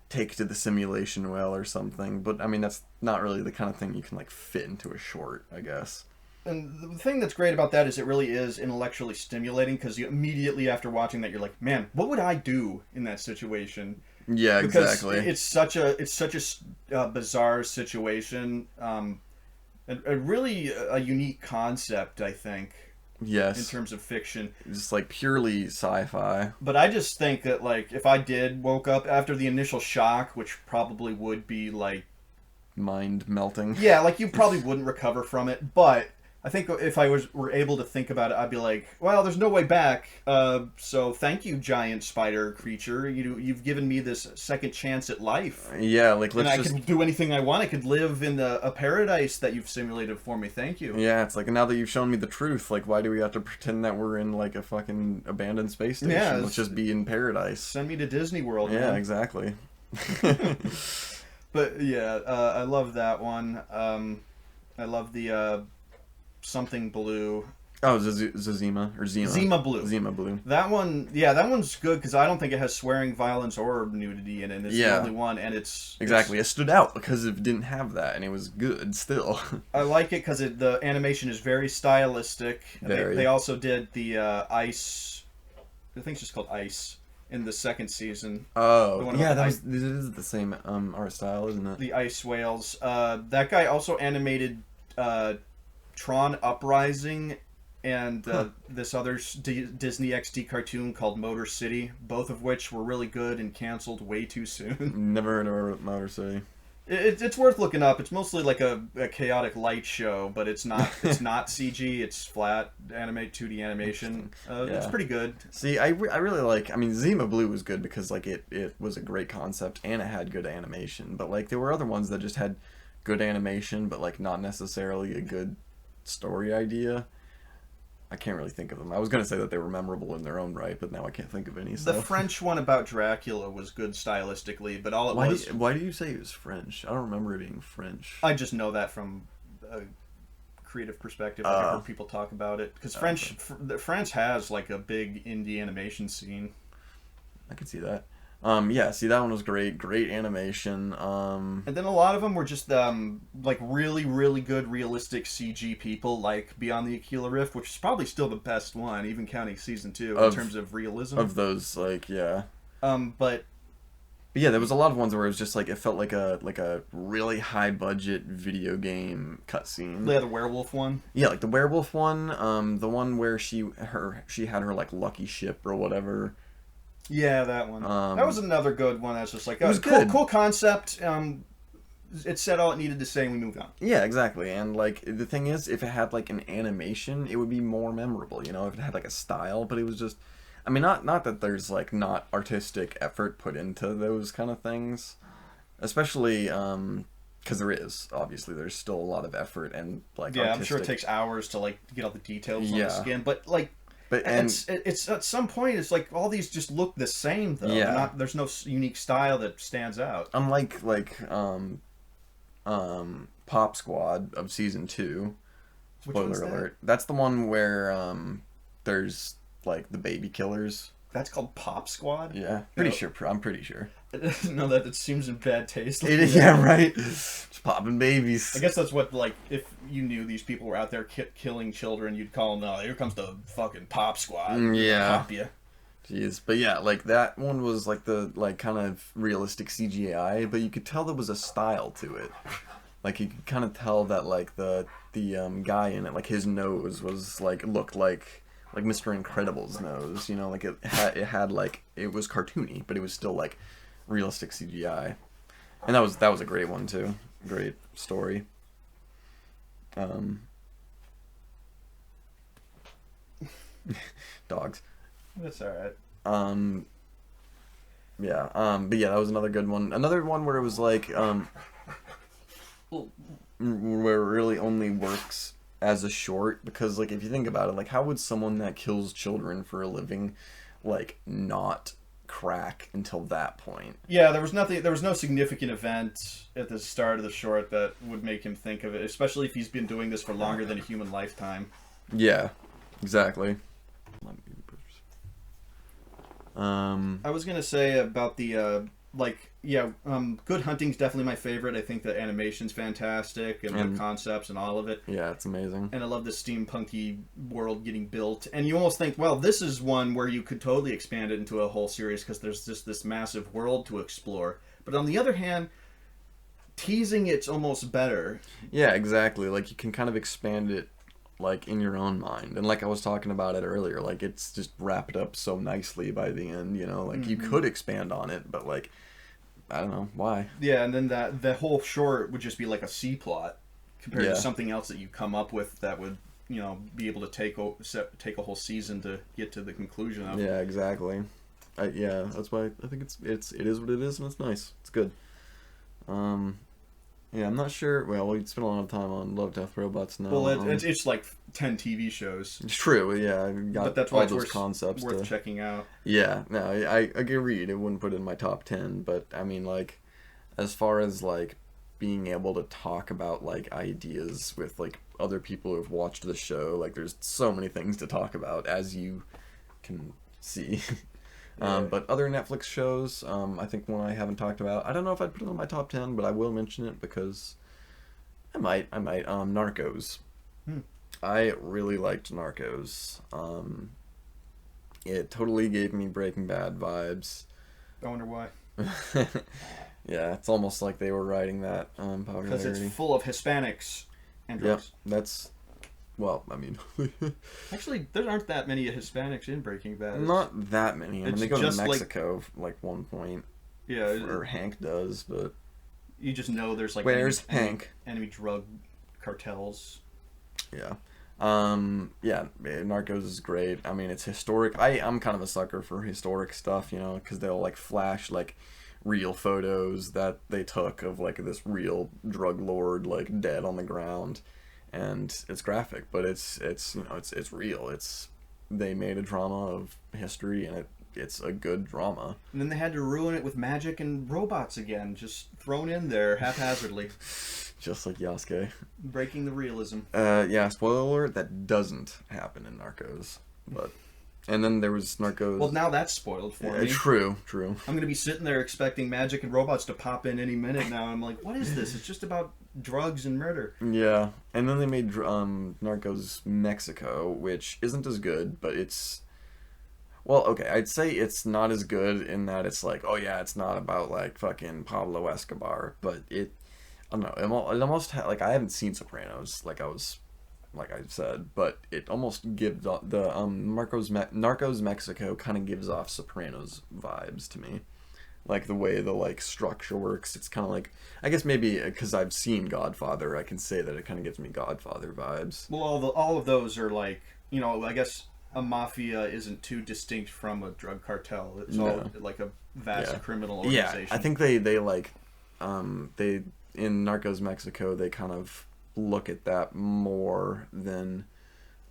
take to the simulation well or something. But I mean that's not really the kind of thing you can like fit into a short, I guess. And the thing that's great about that is it really is intellectually stimulating because you immediately after watching that you're like, man, what would I do in that situation? Yeah, Because exactly. it's such a bizarre situation, and a really a unique concept, I think, Yes. in terms of fiction. Just like purely sci-fi. But I just think that like if I did woke up after the initial shock, which probably would be like Mind melting. yeah, like you probably wouldn't recover from it, but I think if I were able to think about it, I'd be like, well, there's no way back. So thank you, giant spider creature. You've given me this second chance at life. Yeah, like And let's I just can do anything I want. I could live in a paradise that you've simulated for me. Thank you. yeah, it's like now that you've shown me the truth, like why do we have to pretend that we're in like a fucking abandoned space station? Yeah, Let's just be in paradise. Send me to Disney World. Yeah, man. exactly. But yeah, I love that one. I love the something blue. Oh, Zima or Zima. Zima Blue. Zima Blue. That one, yeah, that one's good because I don't think it has swearing, violence, or nudity in it. It's the only one, and exactly. It stood out because it didn't have that, and it was good still. I like it because the animation is very stylistic. Very. They also did the ice. I think it's just called Ice in the second season. Oh, yeah, this is the same art style, isn't it? The ice whales. That guy also animated Tron Uprising and this other Disney XD cartoon called Motor City, both of which were really good and canceled way too soon. Never heard of Motor City. It's worth looking up. It's mostly like a chaotic light show, but it's not CG. It's flat 2D animation. It's pretty good. See, I really like. I mean, Zima Blue was good because like it was a great concept and it had good animation. But like there were other ones that just had good animation, but like not necessarily a good story idea. I can't really think of them. I was going to say that they were memorable in their own right, but now I can't think of any. So. The French one about Dracula was good stylistically, but all it was... Why do you say it was French? I don't remember it being French. I just know that from a creative perspective. I've heard people talk about it. Because France has like a big indie animation scene. I could see that. Yeah, see, that one was great. Great animation. And then a lot of them were just like really, really good realistic CG people, like Beyond the Aquila Rift, which is probably still the best one, even counting season 2 in terms of realism. Of those, like, yeah. But yeah, there was a lot of ones where it was just like it felt like a really high budget video game cutscene. Yeah, the werewolf one. Yeah, like the werewolf one. The one where she had her like lucky ship or whatever. Yeah, that one. That was another good one. That's just like, it was good. Cool concept. It said all it needed to say, and we moved on. Yeah, exactly. And like the thing is, if it had like an animation, it would be more memorable. You know, if it had like a style. But it was just, I mean, not that there's like not artistic effort put into those kind of things, especially because there is obviously there's still a lot of effort and like I'm sure it takes hours to like get all the details on the skin, but like. But it's at some point it's like all these just look the same though. Yeah. There's no unique style that stands out. Unlike Pop Squad of season 2. Spoiler alert. That's the one where there's like the baby killers. That's called Pop Squad? Yeah. I'm pretty sure. No, that seems in bad taste. Yeah, right. Just popping babies. I guess that's what, like, if you knew these people were out there killing children, you'd call them, here comes the fucking Pop Squad. Yeah. Pop ya. Jeez. But yeah, like, that one was, like, the, like, kind of realistic CGI, but you could tell there was a style to it. Like, you could kind of tell that, like, the guy in it, like, his nose was, like, looked like Mr. Incredible's nose, you know, like it had like it was cartoony, but it was still like realistic CGI, and that was a great one too, great story. Dogs. That's all right. Yeah. But yeah, that was another good one. Another one where it was like where it really only works as a short, because like if you think about it, like how would someone that kills children for a living like not crack until that point? Yeah, there was no significant event at the start of the short that would make him think of it, especially if he's been doing this for longer than a human lifetime. Yeah, exactly. I was gonna say about the Good Hunting's definitely my favorite. I think the animation's fantastic and the concepts and all of it. Yeah, it's amazing. And I love the steampunky world getting built. And you almost think, well, this is one where you could totally expand it into a whole series because there's just this massive world to explore. But on the other hand, teasing it's almost better. Yeah, exactly. Like you can kind of expand it like in your own mind, and like I was talking about it earlier, like it's just wrapped up so nicely by the end, you know, like you could expand on it, but like I don't know why. Yeah, and then the whole short would just be like a C plot compared to something else that you come up with that would, you know, be able to take a whole season to get to the conclusion of. Yeah, exactly. Yeah, that's why I think it is what it is, and it's nice. It's good. Yeah, I'm not sure. Well, we spent a lot of time on Love, Death, Robots now. Well, it's like 10 TV shows. It's true, yeah. I got but that's why all those concepts worth checking out. Yeah, no, I agreed. It wouldn't put it in my top 10, but I mean, like, as far as like being able to talk about like ideas with like other people who've watched the show. Like, there's so many things to talk about, as you can see. Yeah. But other Netflix shows, I think one I haven't talked about, I don't know if I'd put it on my top 10, but I will mention it because I might. Narcos. I really liked Narcos. It totally gave me Breaking Bad vibes. I wonder why. Yeah, it's almost like they were writing that popularity. Because it's full of Hispanics and drugs. Yep, that's... Well, I mean... Actually, there aren't that many Hispanics in Breaking Bad. Not that many. I mean, It's they go to just Mexico, like, one point. Yeah. Or Hank does, but... You just know there's, like... Where's Hank? Enemy drug cartels. Yeah. Yeah, Narcos is great. I mean, it's historic. I'm kind of a sucker for historic stuff, you know, because they'll, like, flash, like, real photos that they took of, like, this real drug lord, like, dead on the ground. And it's graphic, but it's you know, it's real. They made a drama of history, and it's a good drama. And then they had to ruin it with magic and robots again, just thrown in there haphazardly. Just like Yasuke. Breaking the realism. Yeah, spoiler alert, that doesn't happen in Narcos. But and then there was Narcos. Well, now that's spoiled for me. True. I'm going to be sitting there expecting magic and robots to pop in any minute now. I'm like, what is this? It's just about drugs and murder. Yeah, and then they made Narcos Mexico, which isn't as good, but it's... Well, okay, I'd say it's not as good in that it's like, oh yeah, it's not about, like, fucking Pablo Escobar, but it... I don't know, it almost... like, I haven't seen Sopranos, like I said, but it almost gives the Narcos Mexico kind of gives off Sopranos vibes to me, like the way the like structure works. It's kind of like, I guess maybe because I've seen Godfather, I can say that it kind of gives me Godfather vibes. Well, all of those are like, you know, I guess a mafia isn't too distinct from a drug cartel. It's all like a vast criminal organization. Yeah, I think they like they in Narcos Mexico they kind of look at that more than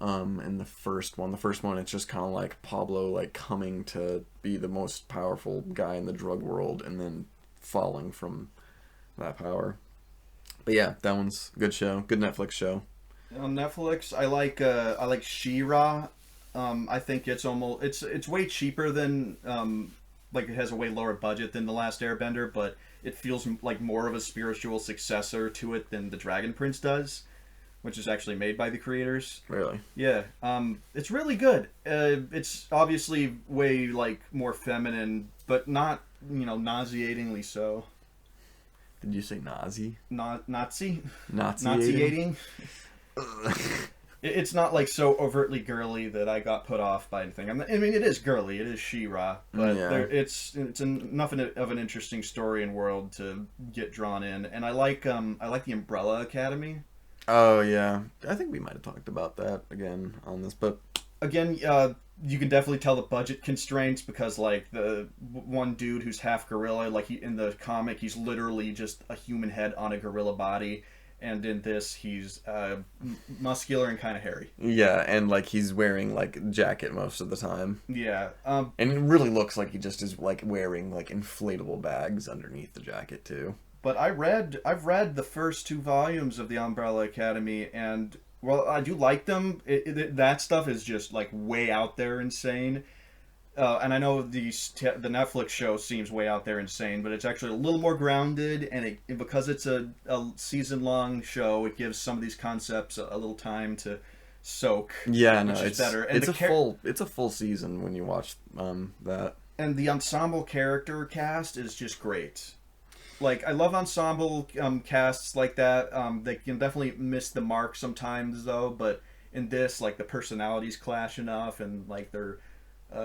in the first one. The first one, it's just kind of like Pablo like coming to be the most powerful guy in the drug world and then falling from that power. But yeah, that one's a good show, good Netflix show. On Netflix, I like She-Ra. I think it's way cheaper than like it has a way lower budget than The Last Airbender, but it feels like more of a spiritual successor to it than The Dragon Prince does, which is actually made by the creators. Really? Yeah. It's really good. It's obviously way like more feminine, but not, you know, nauseatingly so. Did you say Nazi? Nazi? Nazi-ating? It's not like so overtly girly that I got put off by anything. I mean, it is girly. It is She-Ra, but it's enough of an interesting story and world to get drawn in. And I like the Umbrella Academy. Oh yeah, I think we might have talked about that again on this, but again, you can definitely tell the budget constraints because like the one dude who's half gorilla, like in the comic, he's literally just a human head on a gorilla body. And in this, he's muscular and kind of hairy. Yeah, and like he's wearing like a jacket most of the time. Yeah. And it really looks like he just is like wearing like inflatable bags underneath the jacket too. But I've read the first 2 volumes of the Umbrella Academy, and well, I do like them. That stuff is just like way out there insane. And I know the Netflix show seems way out there insane, but it's actually a little more grounded, and because it's a season-long show, it gives some of these concepts a little time to soak. Yeah, no, it's better. And it's a full season when you watch that. And the ensemble character cast is just great. Like, I love ensemble casts like that. They can definitely miss the mark sometimes, though, but in this, like, the personalities clash enough, and like they're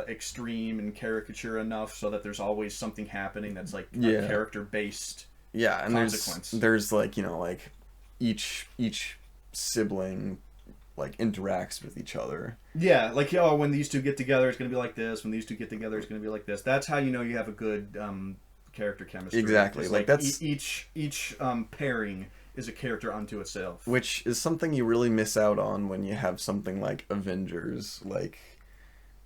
extreme and caricature enough so that there's always something happening that's like a character based and consequence. There's like, you know, like each sibling like interacts with each other. Yeah, like, oh, when these two get together it's gonna be like this, when these two get together it's gonna be like this. That's how you know you have a good character chemistry. Exactly. Like that's each pairing is a character unto itself, which is something you really miss out on when you have something like Avengers, like,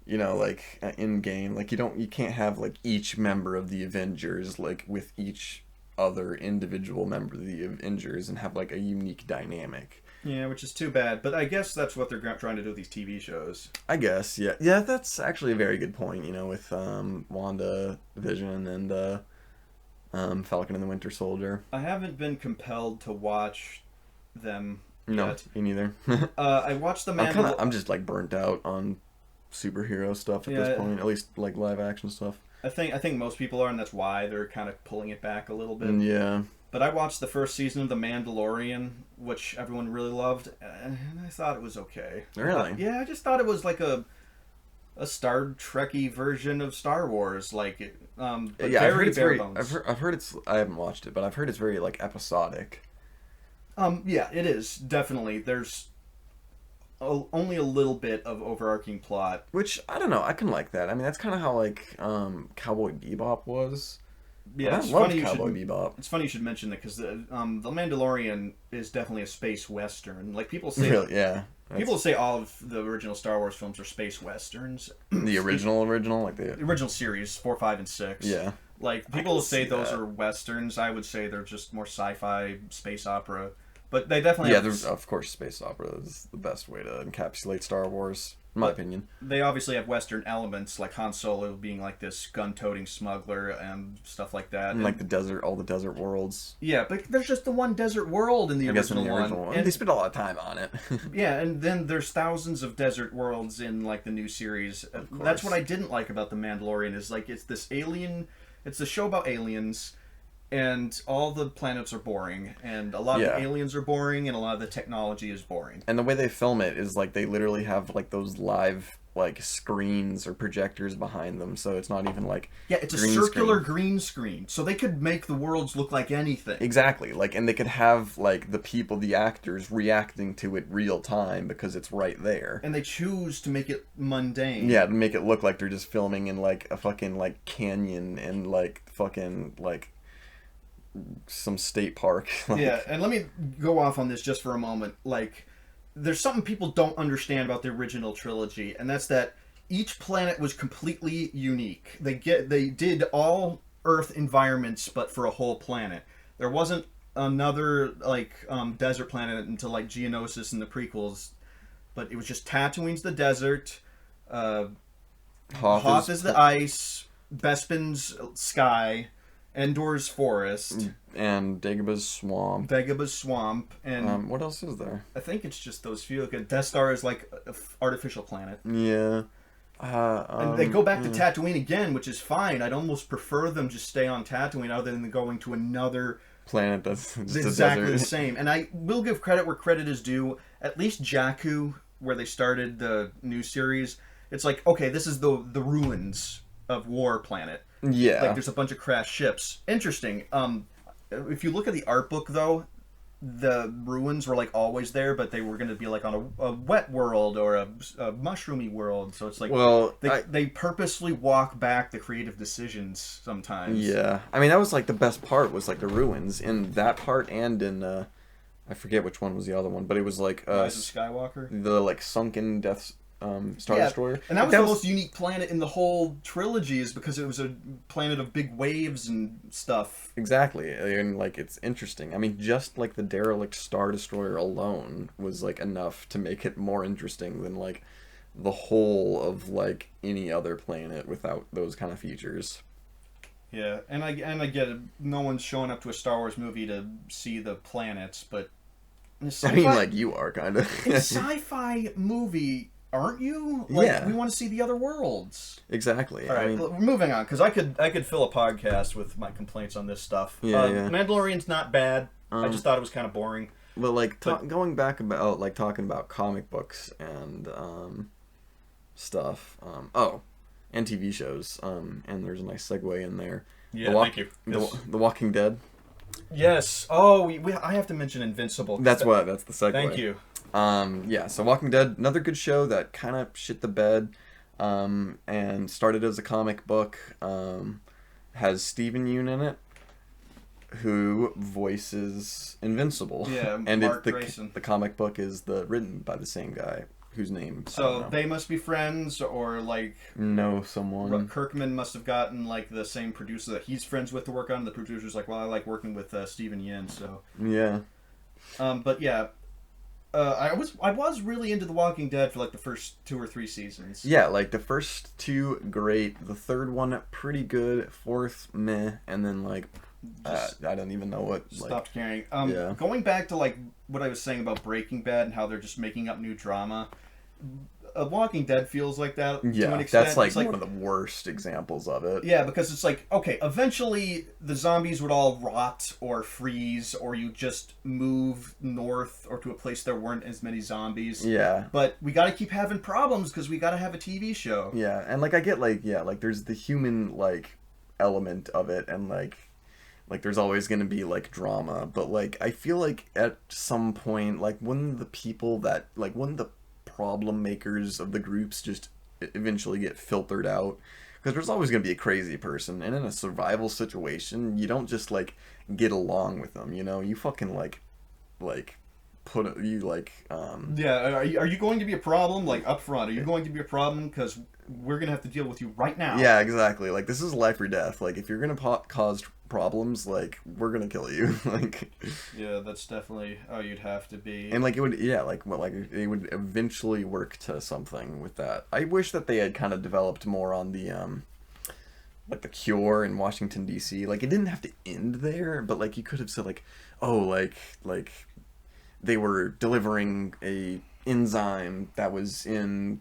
you know, like in game, like you can't have like each member of the Avengers like with each other individual member of the Avengers and have like a unique dynamic. Yeah, which is too bad. But I guess that's what they're trying to do with these TV shows. I guess, yeah. Yeah, that's actually a very good point, with Wanda Vision and Falcon and the Winter Soldier. I haven't been compelled to watch them No, yet. me neither. I watched the Mandalorian. I'm just like burnt out on superhero stuff at this point, at least like live action stuff. I think most people are, and that's why they're kind of pulling it back a little bit. Yeah. But I watched the first season of The Mandalorian, which everyone really loved, and I thought it was okay. Really? I just thought it was like a Star Trek-y version of Star Wars, like but yeah, I've heard very it's bare very. bones. I've heard it's. I haven't watched it, but I've heard it's very like episodic. Yeah, it is definitely. There's only a little bit of overarching plot. Which I don't know. I can like that. I mean, that's kind of how like Cowboy Bebop was. Yeah, I love Cowboy Bebop. It's funny you should mention that because the Mandalorian is definitely a space western. Like people say, Really, yeah. People say all of the original Star Wars films are space westerns. The original, like the original series 4, 5, and 6. Yeah. Like people say those are westerns. I would say they're just more sci-fi space opera. But they definitely of course space opera is the best way to encapsulate Star Wars, in my opinion. They obviously have western elements, like Han Solo being like this gun-toting smuggler and stuff like that. And like the desert, all the desert worlds. Yeah, but there's just the one desert world in the original one. And they spent a lot of time on it. Yeah, and then there's thousands of desert worlds in like the new series. That's what I didn't like about The Mandalorian is like it's this alien. It's a show about aliens. And all the planets are boring, and a lot of the aliens are boring, and a lot of the technology is boring. And the way they film it is like they literally have like those live like screens or projectors behind them, so it's not even like it's a circular green screen, so they could make the worlds look like anything. Exactly, like, and they could have like the actors reacting to it real time because it's right there. And they choose to make it mundane. Yeah, to make it look like they're just filming in like a fucking like canyon and like fucking like some state park. Yeah, and let me go off on this just for a moment. Like, there's something people don't understand about the original trilogy, and that's that each planet was completely unique. They did all Earth environments, but for a whole planet. There wasn't another like desert planet until like Geonosis in the prequels, but it was just Tatooine's the desert, Hoth is the ice, Bespin's sky, Endor's forest, and Dagobah's swamp. And what else is there? I think it's just those few. Like Death Star is like an artificial planet. Yeah. And they go back to Tatooine again, which is fine. I'd almost prefer them just stay on Tatooine other than going to another planet that's just exactly the same. And I will give credit where credit is due. At least Jakku, where they started the new series, it's like, okay, this is the ruins of War Planet. Yeah. Like, there's a bunch of crashed ships. Interesting. If you look at the art book, though, the ruins were, like, always there, but they were going to be, like, on a wet world or a mushroomy world. So it's like, well, they purposely walk back the creative decisions sometimes. Yeah. I mean, that was, like, the best part was, like, the ruins. In that part and in, I forget which one was the other one, but it was, like... Rise of Skywalker? The, like, sunken Star Destroyer. And that was the most unique planet in the whole trilogy is because it was a planet of big waves and stuff. Exactly. And, like, it's interesting. I mean, just, like, the derelict Star Destroyer alone was, like, enough to make it more interesting than, like, the whole of, like, any other planet without those kind of features. Yeah, and I get it. No one's showing up to a Star Wars movie to see the planets, but... I mean, like, you are, kind of. In a sci-fi movie... Aren't you? Like, yeah. We want to see the other worlds. Exactly. All right, moving on, because I could fill a podcast with my complaints on this stuff. Yeah. Mandalorian's not bad. I just thought it was kind of boring. But like going back about like talking about comic books and stuff. And TV shows. And there's a nice segue in there. Yeah, thank you. The Walking Dead. Yes. Oh, I have to mention Invincible. That's the segue. Thank you. So Walking Dead, another good show that kind of shit the bed, and started as a comic book, has Steven Yeun in it, who voices Invincible. Yeah, and Mark Grayson. The comic book is written by the same guy, whose name So they must be friends, or like... know someone. Kirkman must have gotten like the same producer that he's friends with to work on. The producer's like, well, I like working with Steven Yeun, so... Yeah. But yeah... I was really into The Walking Dead for like the first 2 or 3 seasons. Yeah, like the first two, great. The third one, pretty good. Fourth, meh. And then like, I don't even know what. Like, Stopped caring. yeah. Going back to like what I was saying about Breaking Bad and how they're just making up new drama. Walking Dead feels like that to Yeah, an extent. that's like It's like one of the worst examples of it. yeah, because it's like, okay, eventually the zombies would all rot or freeze, or you just move north or to a place there weren't as many zombies. Yeah. But we got to keep having problems because we got to have a TV show. Yeah, and like I get like yeah, like there's the human like element of it, and like there's always gonna be like drama, but like I feel like at some point, like when the people that like when the problem makers of the groups just eventually get filtered out, because there's always going to be a crazy person, and in a survival situation you don't just like get along with them, you know, you fucking like put you like Yeah, are you going to be a problem like up front? Are you going to be a problem because we're gonna have to deal with you right now? yeah, exactly, like this is life or death, like if you're gonna cause problems, like we're gonna kill you. Like Yeah, that's definitely how you'd have to be. and like it would yeah like well, like it would eventually work to something with that. I wish that they had kind of developed more on the like the cure in Washington DC. Like it didn't have to end there, but like you could have said like, oh, like they were delivering a enzyme that was in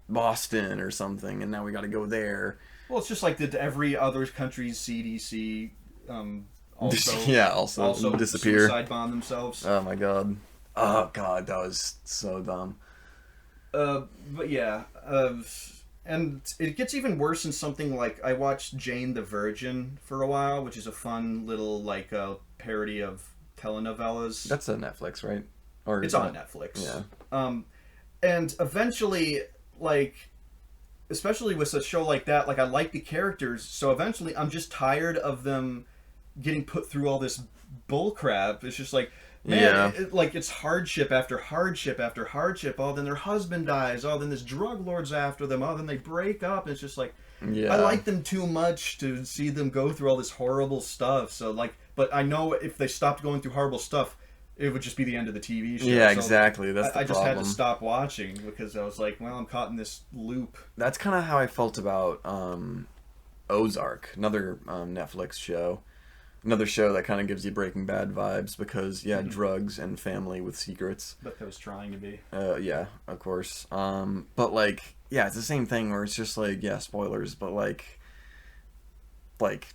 Boston or something, and now we got to go there. Well, it's just like did every other country's CDC also yeah, also disappear, suicide bomb themselves. Oh my god. Oh god, that was so dumb. But yeah, and it gets even worse in something like I watched Jane the Virgin for a while, which is a fun little like parody of telenovelas. That's a Netflix, right? Or it's on Netflix. Yeah. And eventually, like, especially with a show like that, like I like the characters, so eventually I'm just tired of them getting put through all this bull crap. It's just like, man, Yeah. like it's hardship after hardship after hardship. Oh, then their husband dies. Oh, then this drug lord's after them. Oh, then they break up. It's just like, Yeah. I like them too much to see them go through all this horrible stuff. So like, but I know if they stopped going through horrible stuff, it would just be the end of the TV show. Yeah, So exactly. That's the I just had problem. to stop watching because I was like, well, I'm caught in this loop. That's kind of how I felt about Ozark, another Netflix show. Another show that kind of gives you Breaking Bad vibes because, yeah, drugs and family with secrets. But that was trying to be. Yeah, of course. But, like, yeah, it's the same thing where it's just like, yeah, spoilers, but,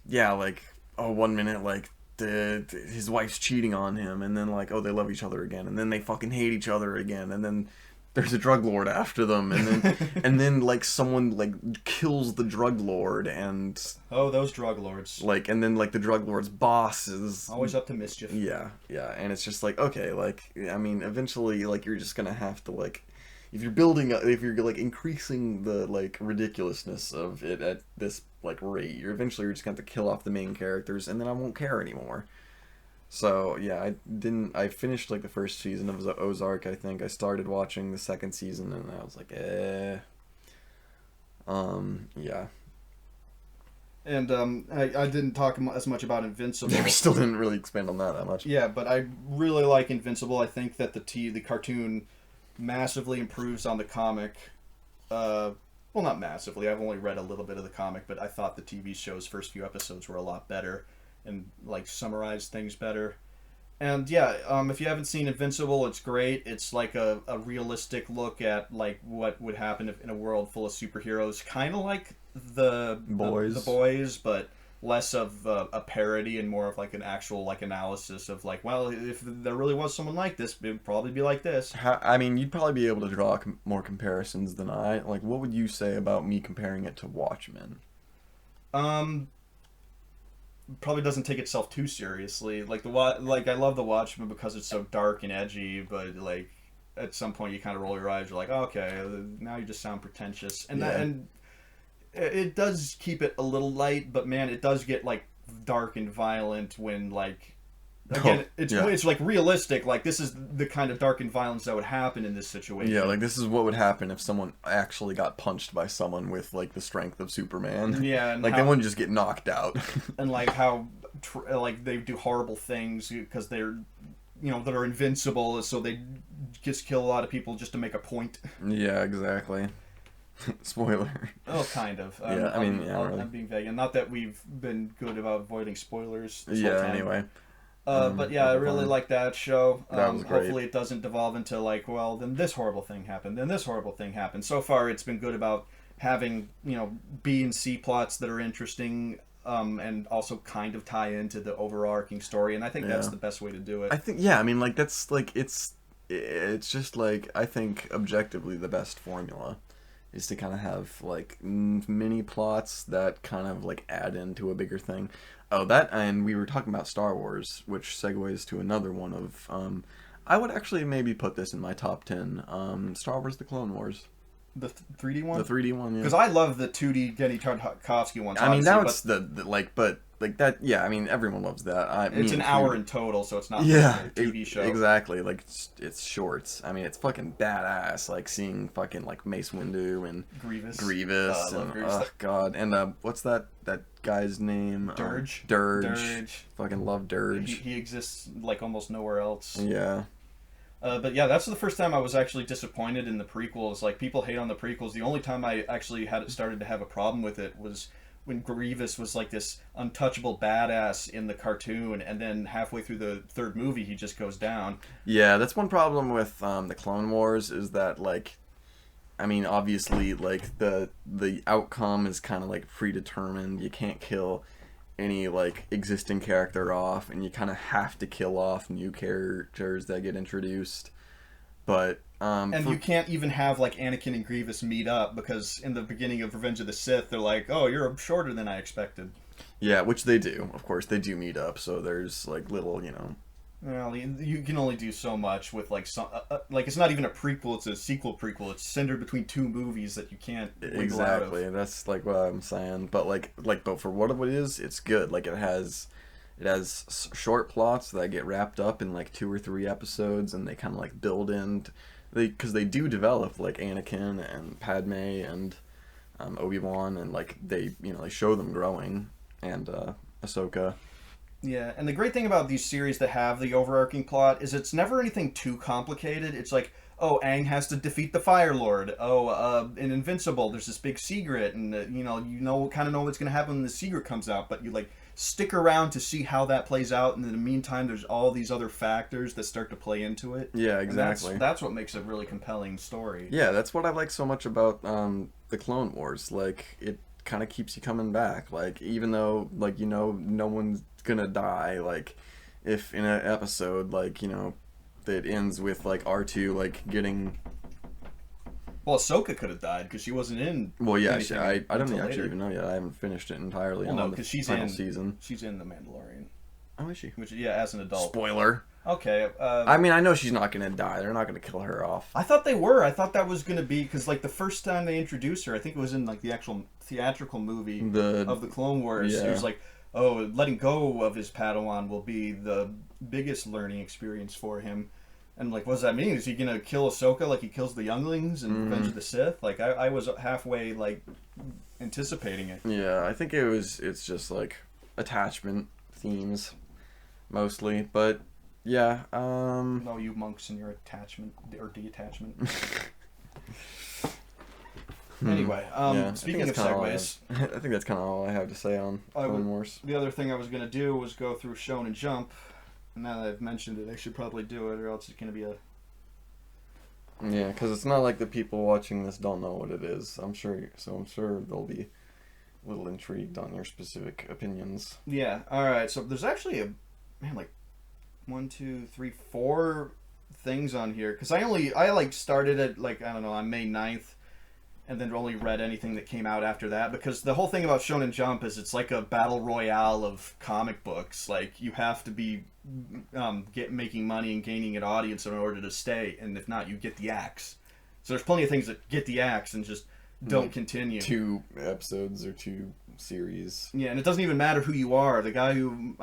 yeah, like, oh, 1 minute, like, his wife's cheating on him, and then, like, oh, they love each other again, and then they fucking hate each other again, and then there's a drug lord after them, and then and then like someone like kills the drug lord, and Oh, those drug lords. like and then like the drug lord's boss is Always up to mischief. yeah, and it's just like, okay, like I mean eventually like you're just gonna have to like if you're like increasing the like ridiculousness of it at this like rate, you're just gonna have to kill off the main characters, and then I won't care anymore. So yeah, I finished like the first season of Ozark, I think. I started watching the second season and I was like, yeah. And I didn't talk as much about Invincible. We still didn't really expand on that much. Yeah, but I really like Invincible. I think that the cartoon massively improves on the comic. Well, not massively. I've only read a little bit of the comic, but I thought the TV show's first few episodes were a lot better and like summarized things better. And yeah, if you haven't seen Invincible, it's great. It's like a realistic look at like what would happen if in a world full of superheroes, kind of like the boys, but less of a parody and more of like an actual like analysis of like, well, if there really was someone like this, it would probably be like this. I mean, you'd probably be able to draw more comparisons than I. Like, what would you say about me comparing it to Watchmen? Probably doesn't take itself too seriously. Like I love the Watchmen because it's so dark and edgy, but like at some point you kind of roll your eyes. You're like, oh, okay, now you just sound pretentious, and and it does keep it a little light, but man, it does get like dark and violent when like again it's like realistic. Like this is the kind of dark and violence that would happen in this situation. Yeah, like this is what would happen if someone actually got punched by someone with like the strength of Superman. Yeah, and like they wouldn't just get knocked out. And like how like they do horrible things because they're that are invincible, so they just kill a lot of people just to make a point. Yeah, exactly. Spoiler. Oh, kind of. Yeah, I mean, really. I'm being vague, and not that we've been good about avoiding spoilers this whole Yeah, time. anyway. But yeah, I really like that show. That was great. Hopefully it doesn't devolve into like, well, then this horrible thing happened, then this horrible thing happened. So far, it's been good about having, B and C plots that are interesting, and also kind of tie into the overarching story, and I think that's the best way to do it. I think, yeah, I mean, like, that's, like, it's just, like, I think, objectively the best formula is to kind of have, like, mini plots that kind of, like, add into a bigger thing. Oh, and we were talking about Star Wars, which segues to another one of, I would actually maybe put this in my top 10, Star Wars The Clone Wars. The 3D one? The 3D one, yeah. Because I love the 2D Gandy Tartakovsky ones. I mean, now it's but that, yeah, I mean, everyone loves that. It's an hour in total, so it's not like a TV show. Exactly. Like, it's shorts. I mean, it's fucking badass, like, seeing fucking, like, Mace Windu and Grievous. And, oh, God. And, what's that guy's name? Dirge. Dirge. Fucking love Dirge. He exists, like, almost nowhere else. Yeah. But yeah, that's the first time I was actually disappointed in the prequels. Like, people hate on the prequels. The only time I actually started to have a problem with it was when Grievous was like this untouchable badass in the cartoon, and then halfway through the third movie he just goes down. Yeah, that's one problem with the Clone Wars, is that, like, I mean, obviously, like, the outcome is kind of, like, predetermined. You can't kill any, like, existing character off, and you kind of have to kill off new characters that get introduced. But and you can't even have, like, Anakin and Grievous meet up, because in the beginning of Revenge of the Sith they're like, oh, you're shorter than I expected. Yeah, which they do. Of course, they do meet up, so there's, like, little, Well, you can only do so much with, like, some like, it's not even a prequel, it's a sequel prequel. It's centered between two movies that you can't wiggle out of. Exactly. That's, like, what I'm saying. But, but for what it is, it's good. Like, it has short plots that get wrapped up in, like, 2 or 3 episodes, and they kind of, like, build in. Because they do develop, like, Anakin and Padme and Obi-Wan, and, like, they show them growing, and Ahsoka. Yeah, and the great thing about these series that have the overarching plot is it's never anything too complicated. It's like, oh, Aang has to defeat the Fire Lord. Oh, in Invincible, there's this big secret, and kind of know what's going to happen when the secret comes out, but you, like, stick around to see how that plays out, and in the meantime, there's all these other factors that start to play into it. Yeah, exactly. That's what makes a really compelling story. Yeah, that's what I like so much about the Clone Wars. Like, it kind of keeps you coming back. Like, even though, like, no one's gonna die, like, if in an episode, like, that ends with, like, R2, like, getting... Well, Ahsoka could have died because she wasn't in. Well, yeah, I don't actually even know yet. I haven't finished it entirely. Well, no, because she's in season. She's in the Mandalorian. Oh, is she? Which, yeah, as an adult. Spoiler. Okay. I mean, I know she's not gonna die. They're not gonna kill her off. I thought they were. I thought that was gonna be because, like, the first time they introduced her, I think it was in, like, the actual theatrical movie of the Clone Wars. Yeah. It was like, oh, letting go of his Padawan will be the biggest learning experience for him. And, like, what does that mean? Is he gonna kill Ahsoka like he kills the younglings in Revenge of the Sith? Like, I was halfway, like, anticipating it. Yeah, I think it's just, like, attachment themes, mostly. But, yeah, No, you monks and your attachment, or detachment. Anyway, speaking of segues... I think that's kind of all I have to say on Clone Wars. The other thing I was gonna do was go through Shonen Jump. Now that I've mentioned it, I should probably do it, or else it's going to be a... Yeah, because it's not like the people watching this don't know what it is. I'm sure they'll be a little intrigued on your specific opinions. Yeah, alright, so there's actually like 1, 2, 3, 4 things on here, because I started it, like, I don't know, on May 9th, and then only read anything that came out after that, because the whole thing about Shonen Jump is it's like a battle royale of comic books. Like, you have to be making money and gaining an audience in order to stay, and if not, you get the axe. So there's plenty of things that get the axe and just don't continue. 2 episodes or 2 series. Yeah, and it doesn't even matter who you are. The guy who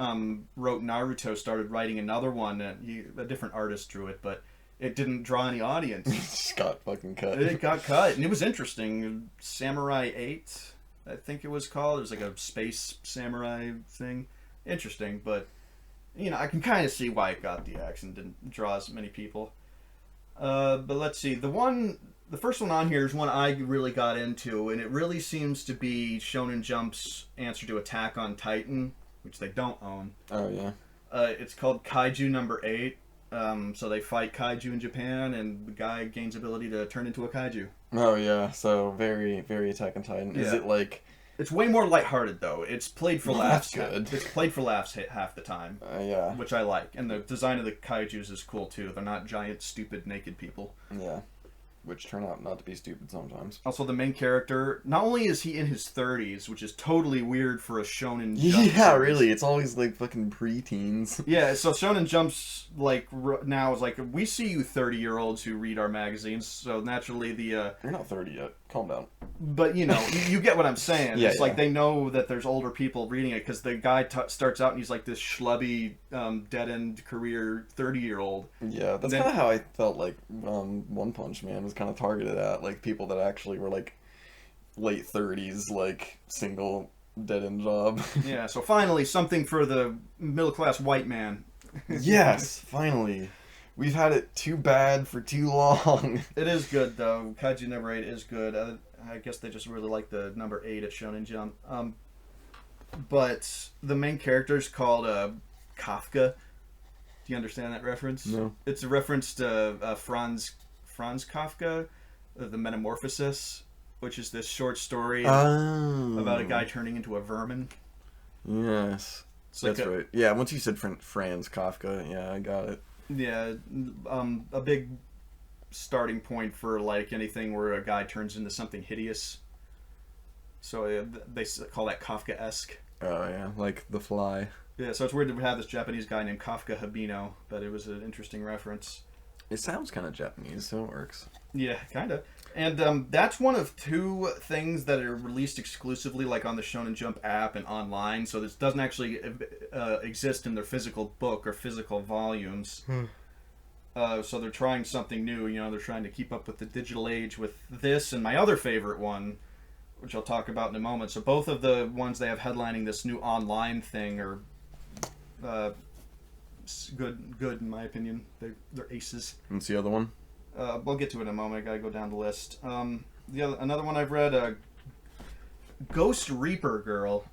wrote Naruto started writing another one, and a different artist drew it, but it didn't draw any audience. It just got fucking cut. It got cut, and it was interesting. Samurai 8, I think it was called. It was like a space samurai thing. Interesting, but I can kind of see why it got the X and didn't draw as many people. But let's see. The first one on here is one I really got into, and it really seems to be Shonen Jump's answer to Attack on Titan, which they don't own. Oh, yeah. It's called Kaiju number 8. So they fight kaiju in Japan, and the guy gains ability to turn into a kaiju. Oh, yeah. So very, very Attack on Titan. Yeah. Is it like... It's way more lighthearted, though. It's played for laughs. That's good. It's played for laughs half the time. Yeah. Which I like. And the design of the kaijus is cool, too. They're not giant, stupid, naked people. Yeah. Which turn out not to be stupid sometimes. Also, the main character, not only is he in his 30s, which is totally weird for a Shonen Jump Yeah, series. really. It's always like fucking preteens. Yeah, so Shonen Jump's like now is like, we see you 30-year-olds who read our magazines, so naturally the You're not 30 yet. Calm down. but you get what I'm saying. Yeah, It's yeah. like they know that there's older people reading it because the guy starts out and he's like this schlubby dead-end career 30-year-old. Yeah, that's Then- kind of how I felt like One Punch Man was kind of targeted at, like people that actually were like late 30s, like single dead-end job. Yeah, so finally something for the middle-class white man. Yes, finally. We've had it too bad for too long. It is good though. Kaiju number 8 is good. I guess they just really like the number 8 at Shonen Jump. But the main character is called Kafka. Do you understand that reference? No. It's a reference to Franz Kafka, The Metamorphosis, which is this short story about a guy turning into a vermin. Yes. It's like That's right. Yeah, once you said Franz Kafka, yeah, I got it. Yeah, a big starting point for like anything where a guy turns into something hideous. So they call that Kafka-esque. Oh, yeah, like The Fly. Yeah, so it's weird to have this Japanese guy named Kafka Habino, but it was an interesting reference. It sounds kind of Japanese, so it works. Yeah, kind of. And that's one of 2 things that are released exclusively like on the Shonen Jump app and online, so this doesn't actually exist in their physical book or physical volumes. So they're trying something new, they're trying to keep up with the digital age with this and my other favorite one, which I'll talk about in a moment. So both of the ones they have headlining this new online thing are good in my opinion. They're aces. What's the other one? We'll get to it in a moment. I gotta go down the list. Another one I've read, Ghost Reaper Girl.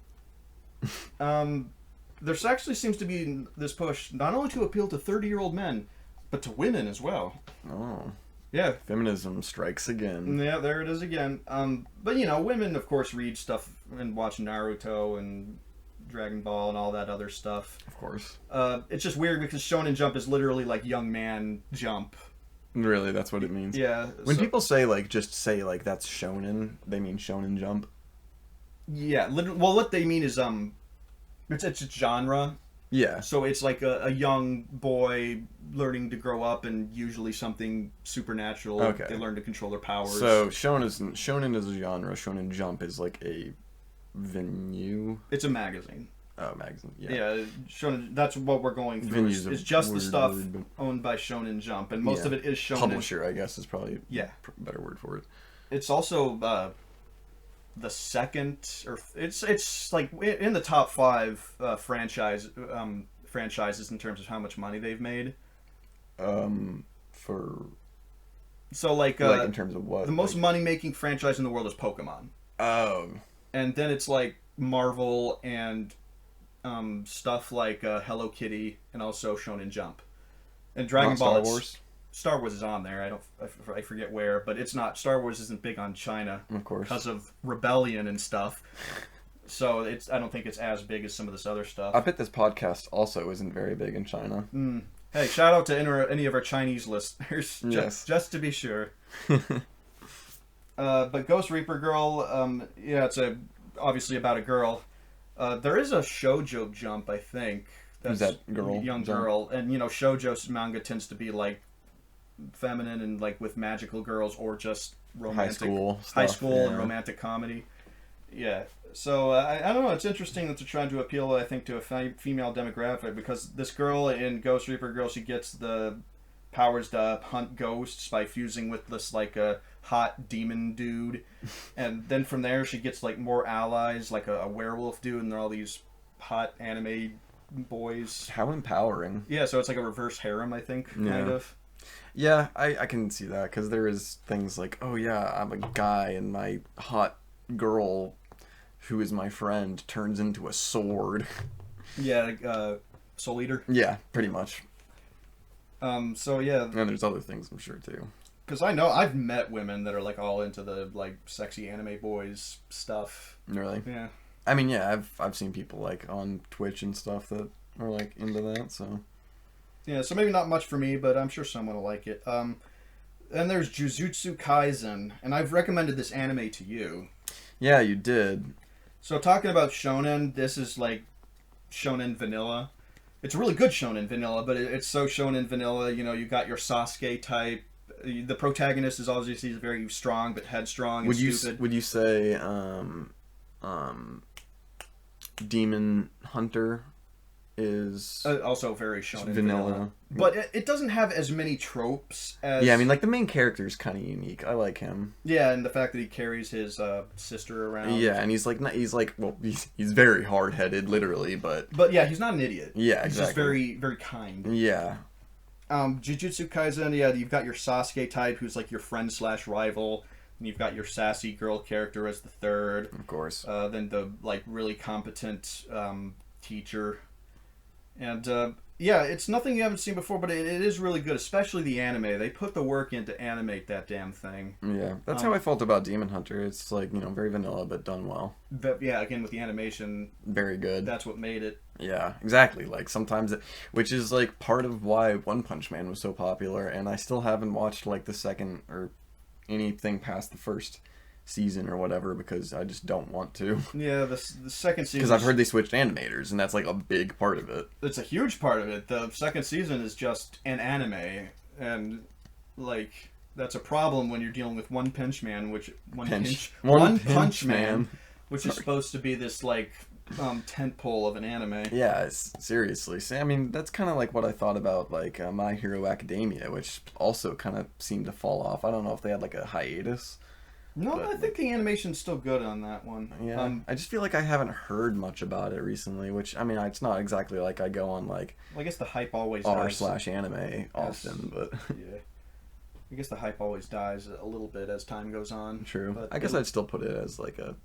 There actually seems to be this push not only to appeal to 30-year-old men, but to women as well. Oh. Yeah. Feminism strikes again. Yeah, there it is again. But women of course read stuff and watch Naruto and Dragon Ball and all that other stuff. Of course. It's just weird because Shonen Jump is literally like young man Jump. Really, that's what it means. Yeah. When people say just say that's shonen, they mean Shonen Jump. Yeah, well, what they mean is it's a genre. Yeah. So it's like a young boy learning to grow up, and usually something supernatural. Okay. They learn to control their powers. So shonen is a genre. Shonen Jump is like a venue. It's a magazine. Oh, magazine. Yeah. Yeah, Shonen. That's what we're going through. Venue's It's a just the weird stuff word, but- owned by Shonen Jump, and most Yeah. of it is Shonen. Publisher, I guess, is probably Yeah. a better word for it. It's also the second, or it's like in the top 5 franchises in terms of how much money they've made. For So like in terms of what the most money-making franchise in the world is Pokemon. Oh. And then it's like Marvel and stuff like Hello Kitty and also Shonen Jump. And Dragon Not Ball. Star it's- Wars, Star Wars is on there. I forget where, but it's not. Star Wars isn't big on China of course. because of rebellion and stuff. So I don't think it's as big as some of this other I stuff. bet this podcast also isn't very big in China. Hey, shout out to any of our Chinese listeners, Yes. just to be sure. But Ghost Reaper Girl, yeah, it's obviously about a girl. There is a shoujo jump, I think. Who's that girl? Young Jump? girl. And, shoujo manga tends to be, like, feminine and, like, with magical girls or just romantic. High school yeah. and romantic comedy. Yeah. So, I don't know. It's interesting that they're trying to appeal, I think, to a female demographic because this girl in Ghost Reaper Girl, she gets the powers to hunt ghosts by fusing with this, like, a hot demon dude. And then from there, she gets, like, more allies, like a werewolf dude, and they're all these hot anime boys. How empowering. Yeah, so it's like a reverse harem, I think, kind of. Yeah, I can see that, because there is things like, oh yeah, I'm a guy and my hot girl who is my friend turns into a sword. Yeah, Soul Eater. Yeah, pretty much. So yeah. And there's other things, I'm sure, too. Because I know I've met women that are like all into the like sexy anime boys stuff. Really? Yeah. I mean, yeah, I've seen people like on Twitch and stuff that are like into that, so. Yeah, so maybe not much for me, but I'm sure someone will like it. Then there's Jujutsu Kaisen, and I've recommended this anime to you. Yeah, you did. So talking about shonen, this is like shonen vanilla. It's really good shonen vanilla, but it's so shonen vanilla. You know, you got your Sasuke type. The protagonist is obviously very strong but headstrong and stupid. Would you say Demon Hunter is also very shonen vanilla. But it doesn't have as many tropes as... Yeah, I mean, like, the main character is kind of unique. I like him. Yeah, and the fact that he carries his sister around. Yeah, and he's very hard-headed, literally, but... But yeah, he's not an idiot. Yeah, he's exactly. just very, very kind. Yeah. Jujutsu Kaisen, yeah, you've got your Sasuke type, who's like your friend/rival, and you've got your sassy girl character as the third. Of course. Then the, like, really competent teacher. And, yeah, it's nothing you haven't seen before, but it is really good, especially the anime. They put the work in to animate that damn thing. Yeah, that's how I felt about Demon Hunter. It's, like, you know, very vanilla, but done well. But, yeah, again, with the animation... Very good. That's what made it. Yeah, exactly. Like, sometimes which is, like, part of why One Punch Man was so popular, and I still haven't watched, like, the second, or anything past the first season or whatever, because I just don't want to. Yeah, the second season... Because I've heard they switched animators, and that's, like, a big part of it. It's a huge part of it. The second season is just an anime, and, like, that's a problem when you're dealing with One Punch Man, which... One Punch Man, which is supposed to be this, like, tentpole of an anime. Yeah, seriously. See, I mean, that's kind of like what I thought about, like, My Hero Academia, which also kind of seemed to fall off. I don't know if they had, like, a hiatus. No, but I think the animation's still good on that one. Yeah, I just feel like I haven't heard much about it recently, which, I mean, it's not exactly like I go on, like... Well, I guess the hype always dies. r/anime often, but... Yeah. I guess the hype always dies a little bit as time goes on. True. But I guess I'd still put it as, like, a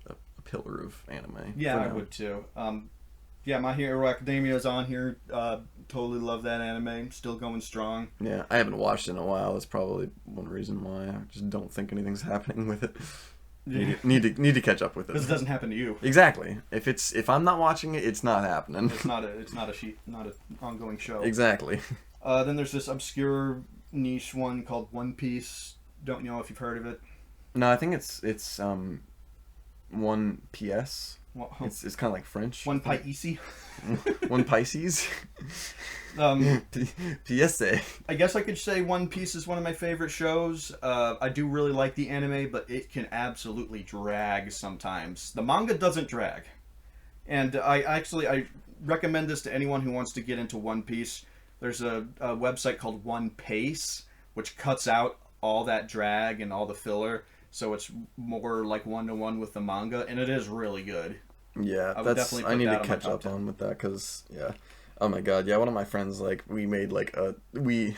pillar of anime. Yeah, I would too. Yeah, My Hero Academia is on here. Totally love that anime. Still going strong. Yeah, I haven't watched it in a while. That's probably one reason why. I just don't think anything's happening with it. Yeah. Need to catch up with it. This doesn't happen to you. Exactly. If I'm not watching it, it's not happening. It's not an ongoing show. Exactly. Then there's this obscure niche one called One Piece. Don't know if you've heard of it. No, I think it's One PS. It's kind of like French. One Pisces. One Pisces. PSA. I guess I could say One Piece is one of my favorite shows. I do really like the anime, but it can absolutely drag sometimes. The manga doesn't drag. And I recommend this to anyone who wants to get into One Piece. There's a website called One Pace, which cuts out all that drag and all the filler. So it's more like one-to-one with the manga, and it is really good. Yeah, I need to catch up on with that, because, yeah. Oh my god, yeah, one of my friends, like, we made, like, we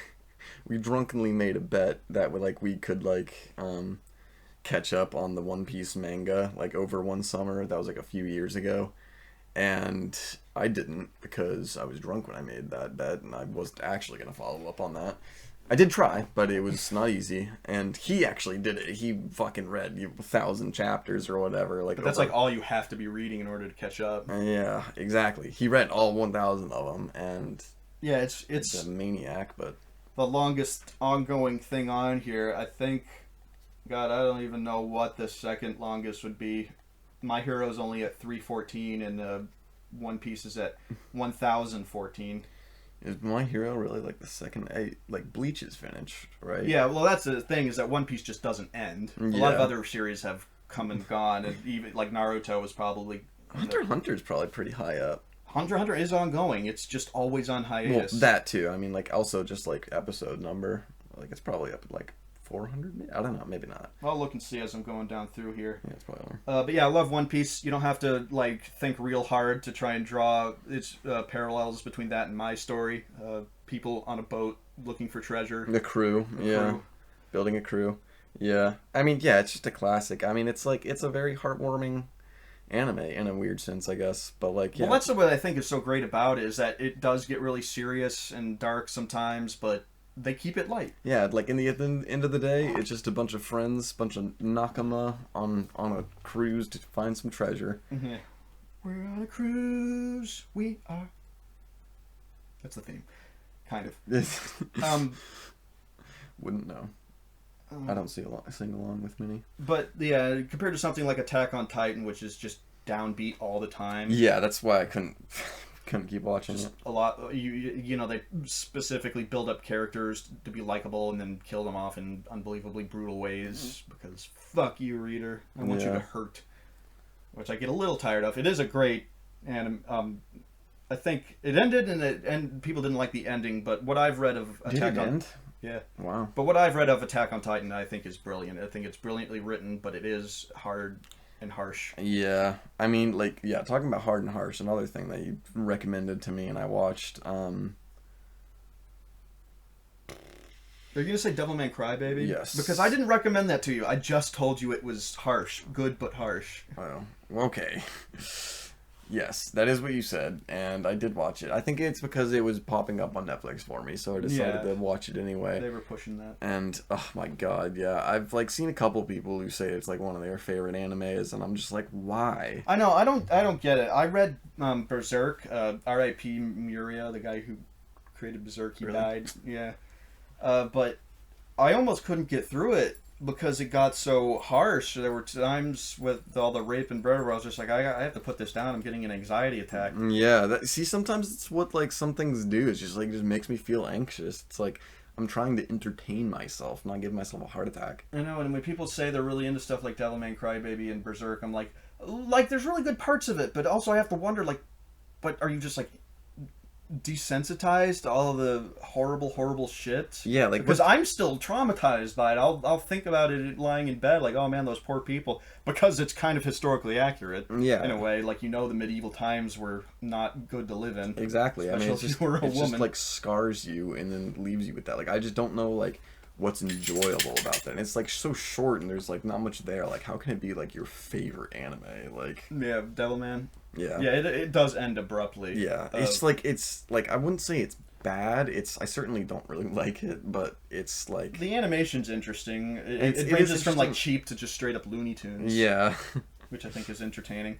drunkenly made a bet that, we could, like, catch up on the One Piece manga, like, over one summer. That was, like, a few years ago. And I didn't, because I was drunk when I made that bet, and I wasn't actually going to follow up on that. I did try, but it was not easy. And he actually did it. He fucking read 1,000 chapters or whatever. Like, but that's like all you have to be reading in order to catch up. Yeah, exactly. He read all 1,000 of them, and yeah, it's a maniac. But the longest ongoing thing on here, I think. God, I don't even know what the second longest would be. My Hero's only at 314, and One Piece is at 1,014. Is My Hero really like the second? Like Bleach is finished, right? Yeah, well, that's the thing, is that One Piece just doesn't end. A lot of other series have come and gone, and even like Naruto was probably... Hunter x Hunter is probably pretty high up. Hunter x Hunter is ongoing. It's just always on hiatus. Well, that too. I mean, like, also just like episode number. Like, it's probably up at like 400? I don't know. Maybe not. I'll look and see as I'm going down through here. Yeah, it's probably more. But yeah, I love One Piece. You don't have to like think real hard to try and draw its parallels between that and my story. People on a boat looking for treasure. The crew, building a crew. Yeah, I mean, yeah, it's just a classic. I mean, it's like it's a very heartwarming anime in a weird sense, I guess. But like, yeah. Well, that's what I think is so great about it, is that it does get really serious and dark sometimes, but they keep it light. Yeah, like in the end of the day, it's just a bunch of friends, bunch of nakama on a cruise to find some treasure. Mm-hmm. We're on a cruise. We are. That's the theme, kind of. Wouldn't know. I don't sing along with many. But yeah, compared to something like Attack on Titan, which is just downbeat all the time. Yeah, that's why I couldn't keep watching it. A lot, you know, they specifically build up characters to be likable and then kill them off in unbelievably brutal ways because fuck you, reader. I want you to hurt, which I get a little tired of. It is a great anime. I think it ended and people didn't like the ending, but what I've read of Attack on End? Yeah. Wow. But what I've read of Attack on Titan, I think is brilliant. I think it's brilliantly written, but it is hard and harsh. Yeah. I mean, like, yeah, talking about hard and harsh, another thing that you recommended to me and I watched, Are you going to say Devilman Crybaby? Yes. Because I didn't recommend that to you. I just told you it was harsh. Good, but harsh. Oh, okay. Yes, that is what you said, and I did watch it. I think it's because it was popping up on Netflix for me, so I decided to watch it anyway. They were pushing that. And, oh my god, yeah. I've, like, seen a couple people who say it's, like, one of their favorite animes, and I'm just like, why? I know, I don't get it. I read Berserk, R.I.P. Muria, the guy who created Berserk, he died. Yeah. But I almost couldn't get through it because it got so harsh. There were times with all the rape and murder where I was just like, I have to put this down. I'm getting an anxiety attack. Yeah, see, sometimes it's what, like, some things do. It's just, like, it just makes me feel anxious. It's like, I'm trying to entertain myself, not give myself a heart attack. I know, and when people say they're really into stuff like Devilman Crybaby and Berserk, I'm like, there's really good parts of it, but also I have to wonder, like, but are you just, like, desensitized to all of the horrible shit? Yeah, like, because I'm still traumatized by it. I'll think about it lying in bed, like, oh man, those poor people, because it's kind of historically accurate. Yeah, in a way, like, you know, the medieval times were not good to live in. Exactly. I mean, it's just, just like scars you and then leaves you with that. Like, I just don't know, like, what's enjoyable about that. And it's like so short and there's like not much there. Like, how can it be like your favorite anime? Like, yeah, Devilman. Yeah. Yeah, it does end abruptly. Yeah. It's like I wouldn't say it's bad. I certainly don't really like it, but it's like the animation's interesting. It ranges from like cheap to just straight up Looney Tunes. Yeah. Which I think is entertaining.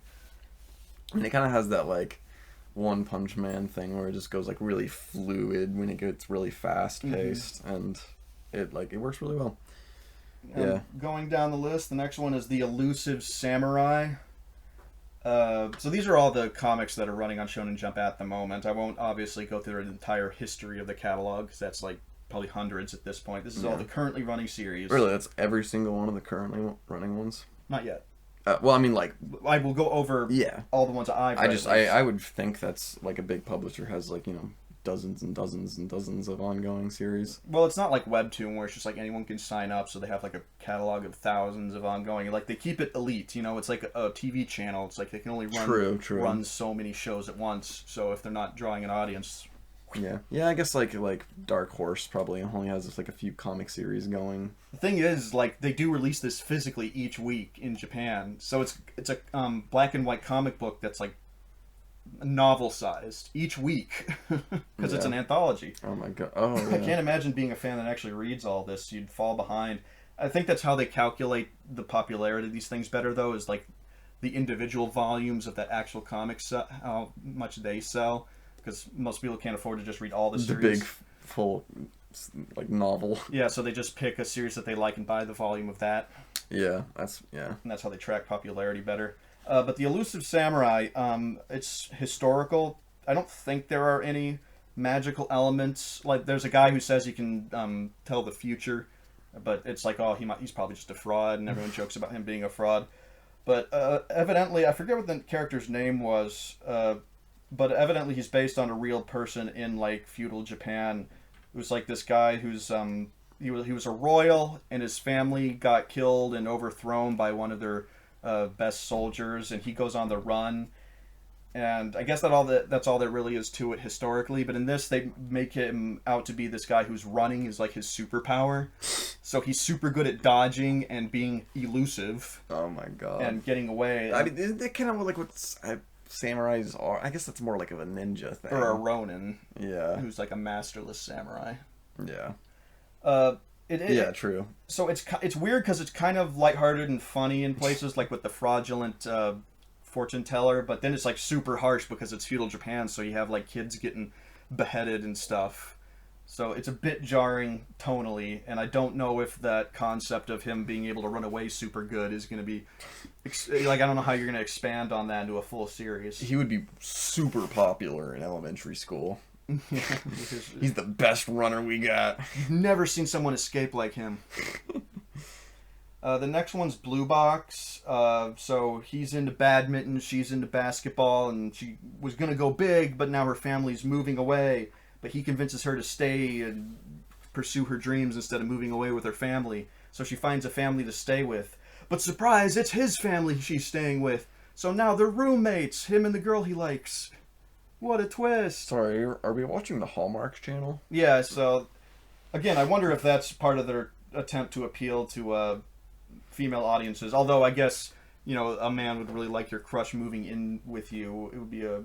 And it kind of has that like One Punch Man thing where it just goes like really fluid when it gets really fast paced, and it works really well. Yeah. Going down the list, the next one is The Elusive Samurai. So these are all the comics that are running on Shonen Jump at the moment. I won't obviously go through the entire history of the catalog, because that's like probably hundreds at this point. This is all the currently running series. Really? That's every single one of the currently running ones? Not yet. Well, I mean, like, I will go over all the ones I've read. I would think that's like a big publisher has like, you know, dozens and dozens and dozens of ongoing series. Well, it's not like Webtoon where it's just like anyone can sign up, so they have like a catalog of thousands of ongoing. Like, they keep it elite, you know. It's like a TV channel. It's like they can only run so many shows at once. So if they're not drawing an audience, yeah, I guess like Dark Horse probably only has just like a few comic series going. The thing is, like, they do release this physically each week in Japan, so it's a black and white comic book that's like novel sized each week because it's an anthology. Oh my god! Oh, yeah. I can't imagine being a fan that actually reads all this. You'd fall behind. I think that's how they calculate the popularity of these things better, though, is like the individual volumes of that actual comic, how much they sell, because most people can't afford to just read all the series. The big full like novel. Yeah, so they just pick a series that they like and buy the volume of that. Yeah, and that's how they track popularity better. But The Elusive Samurai, it's historical. I don't think there are any magical elements. Like, there's a guy who says he can tell the future, but it's like, oh, he's probably just a fraud, and everyone jokes about him being a fraud. But evidently, I forget what the character's name was, but evidently he's based on a real person in, like, feudal Japan. It was like this guy who's he was a royal, and his family got killed and overthrown by one of their best soldiers, and he goes on the run. And I guess that's all there really is to it historically. But in this, they make him out to be this guy who's running is like his superpower. So he's super good at dodging and being elusive. Oh my god. And getting away. I mean, isn't that kind of like what samurais are? I guess that's more like of a ninja thing. Or a Ronin. Yeah. Who's like a masterless samurai. Yeah. Yeah, true. So it's weird because it's kind of lighthearted and funny in places, like with the fraudulent fortune teller, but then it's like super harsh because it's feudal Japan, so you have like kids getting beheaded and stuff. So it's a bit jarring tonally, and I don't know if that concept of him being able to run away super good is going to be like, I don't know how you're going to expand on that into a full series. He would be super popular in elementary school. He's the best runner we got. You've never seen someone escape like him. The next one's Blue Box. So he's into badminton, she's into basketball, and she was going to go big, but now her family's moving away. But he convinces her to stay and pursue her dreams instead of moving away with her family. So she finds a family to stay with. But surprise, it's his family she's staying with. So now they're roommates, him and the girl he likes. What a twist. Sorry, are we watching the Hallmark Channel? Yeah, so again, I wonder if that's part of their attempt to appeal to female audiences. Although I guess, a man would really like your crush moving in with you. It would be a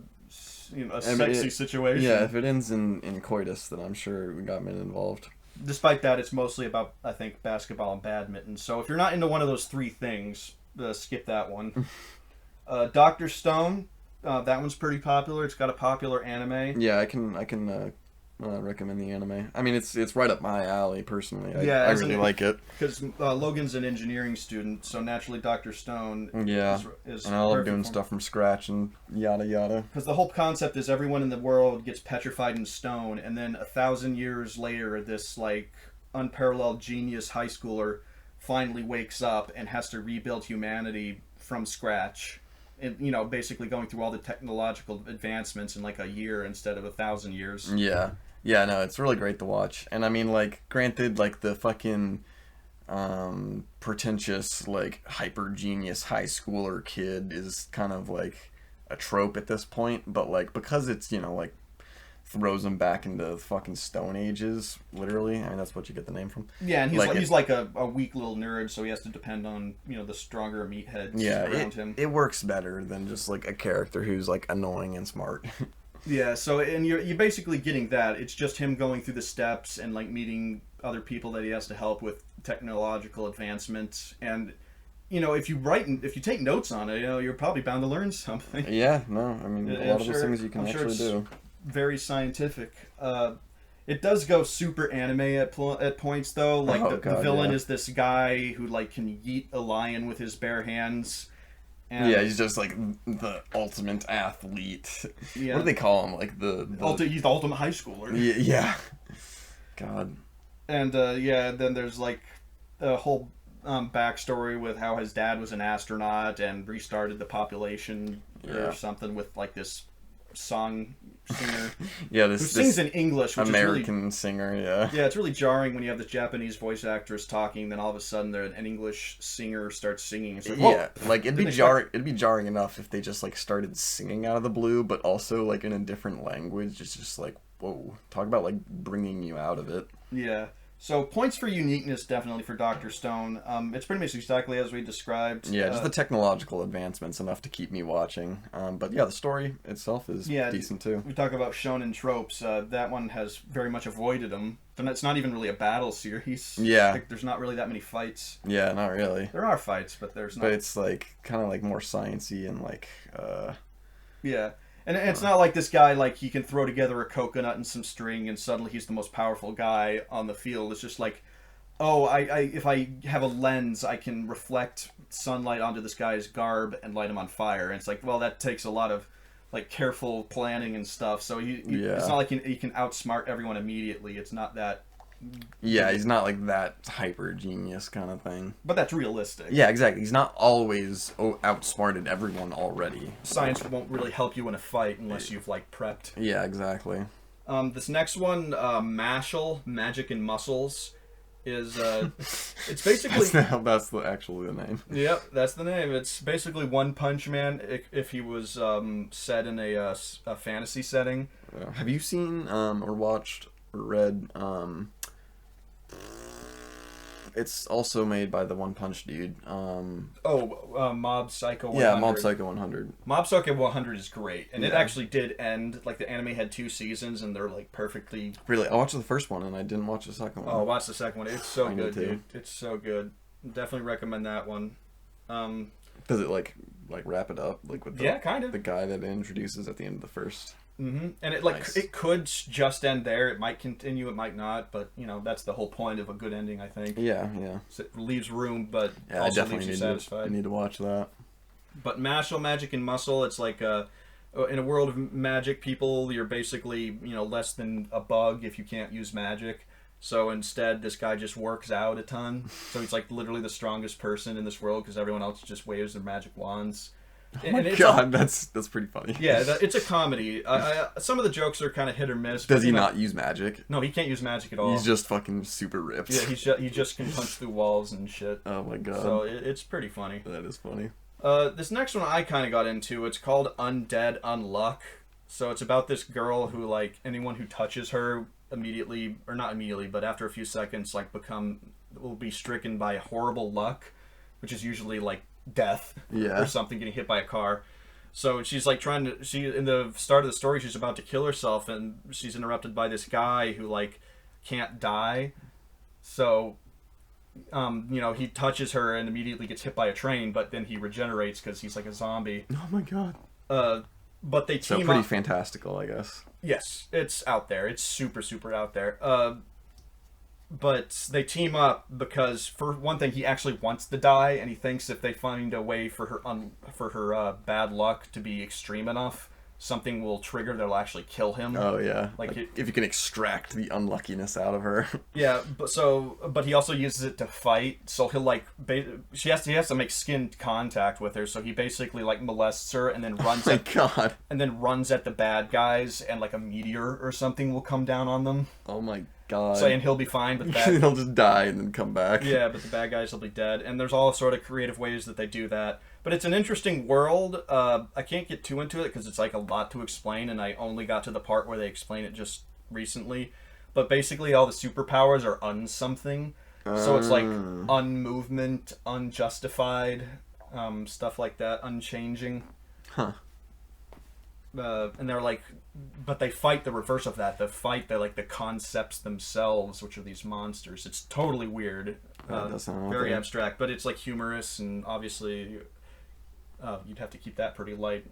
sexy situation. Yeah, if it ends in coitus, then I'm sure we got men involved. Despite that, it's mostly about, I think, basketball and badminton. So if you're not into one of those three things, skip that one. Dr. Stone, that one's pretty popular. It's got a popular anime. Yeah, I can recommend the anime. I mean, it's right up my alley personally. I really like it because Logan's an engineering student, so naturally Dr. Stone. Is and I love doing stuff from scratch and yada yada. Because the whole concept is everyone in the world gets petrified in stone, and then 1,000 years later, this like unparalleled genius high schooler finally wakes up and has to rebuild humanity from scratch. And, basically going through all the technological advancements in like a year instead of 1,000 years. Yeah, no, it's really great to watch. And I mean, like, granted, like, the fucking pretentious, like, hyper genius high schooler kid is kind of like a trope at this point, but like, because it's, like, throws him back into fucking Stone Ages, literally. I mean, that's what you get the name from. Yeah, and he's like a weak little nerd, so he has to depend on, the stronger meatheads around him. It works better than just, like, a character who's, like, annoying and smart. Yeah, so, and you're basically getting that. It's just him going through the steps and, like, meeting other people that he has to help with technological advancements. And, if you take notes on it, you're probably bound to learn something. Yeah, no, I mean, a lot of those things you can actually do. Very scientific. It does go super anime at points though. Like the villain is this guy who like can yeet a lion with his bare hands. And yeah, he's just like the ultimate athlete. Yeah. What do they call him? Like he's the ultimate high schooler. Yeah. God. And then there's like a whole backstory with how his dad was an astronaut and restarted the population or something with like this song singer who sings in English, which American is really, singer. Yeah, it's really jarring when you have this Japanese voice actress talking, then all of a sudden an English singer starts singing. It's like, like it'd be jarring enough if they just like started singing out of the blue, but also like in a different language. It's just like, whoa, talk about like bringing you out of it. Yeah. So points for uniqueness definitely for Dr. Stone. It's pretty much exactly as we described. Yeah, just the technological advancements enough to keep me watching. But yeah, the story itself is decent too. We talk about shonen tropes. That one has very much avoided them. It's not even really a battle series. Yeah. Like, there's not really that many fights. Yeah, not really. There are fights, but there's not. But it's like kind of like more sciencey and like. Yeah. And it's not like this guy, like, he can throw together a coconut and some string and suddenly he's the most powerful guy on the field. It's just like, if I have a lens, I can reflect sunlight onto this guy's garb and light him on fire. And it's like, well, that takes a lot of, like, careful planning and stuff. So it's not like he can outsmart everyone immediately. It's not that... Yeah, he's not like that hyper genius kind of thing. But that's realistic. Yeah, exactly. He's not always outsmarted everyone already. Science won't really help you in a fight unless you've like prepped. Yeah, exactly. This next one, Mashal, Magic and Muscles. is it's basically that's the name. Yep, that's the name. It's basically One Punch Man if he was set in a fantasy setting. Have you seen or watched or read? It's also made by the One Punch dude. Mob Psycho 100. Yeah, Mob Psycho 100. Mob Psycho 100 is great, and it actually did end. Like the anime had 2 seasons, and they're like perfectly. Really, I watched the first one, and I didn't watch the second one. Oh, watch the second one. It's so good, dude. It's so good. Definitely recommend that one. Does it like wrap it up like with kind of the guy that it introduces at the end of the first? Mm-hmm. And it it could just end there. It might continue, it might not, but that's the whole point of a good ending, I think. Yeah. So it leaves room, but I also definitely leaves you satisfied. I need to watch that. But Mashle, Magic, and Muscle, it's like in a world of magic people, you're basically less than a bug if you can't use magic. So instead, this guy just works out a ton. So he's like literally the strongest person in this world because everyone else just waves their magic wands. Oh my god, that's pretty funny. Yeah, it's a comedy. Some of the jokes are kind of hit or miss. Does he not use magic? No, he can't use magic at all. He's just fucking super ripped. Yeah, he just can punch through walls and shit. Oh my god. So it's pretty funny. That is funny. This next one I kind of got into. It's called Undead Unluck. So it's about this girl who, like, anyone who touches her immediately, or not immediately, but after a few seconds, like, will be stricken by horrible luck, which is usually like death or something, getting hit by a car. So she's like in the start of the story, she's about to kill herself, and she's interrupted by this guy who like can't die. So he touches her and immediately gets hit by a train, but then he regenerates because he's like a zombie. Oh my god. But they team up. So pretty fantastical, I guess. Yes, it's out there. It's super, super out there. But they team up because, for one thing, he actually wants to die, and he thinks if they find a way for her bad luck to be extreme enough, something will trigger that'll actually kill him. Oh yeah, like if you can extract the unluckiness out of her. Yeah, but he also uses it to fight. So he'll he has to make skin contact with her. So he basically like molests her and then runs. Oh my god! And then runs at the bad guys, and like a meteor or something will come down on them. Oh my god! So and he'll be fine, but he'll just die and then come back. Yeah, but the bad guys will be dead, and there's all sort of creative ways that they do that. But it's an interesting world. I can't get too into it because it's like a lot to explain, and I only got to the part where they explain it just recently. But basically, all the superpowers are unsomething. So it's like unmovement, unjustified, stuff like that, unchanging. Huh. And they're like, but they fight the reverse of that. They fight the concepts themselves, which are these monsters. It's totally weird. Very abstract, but it's like humorous, and obviously you'd have to keep that pretty light.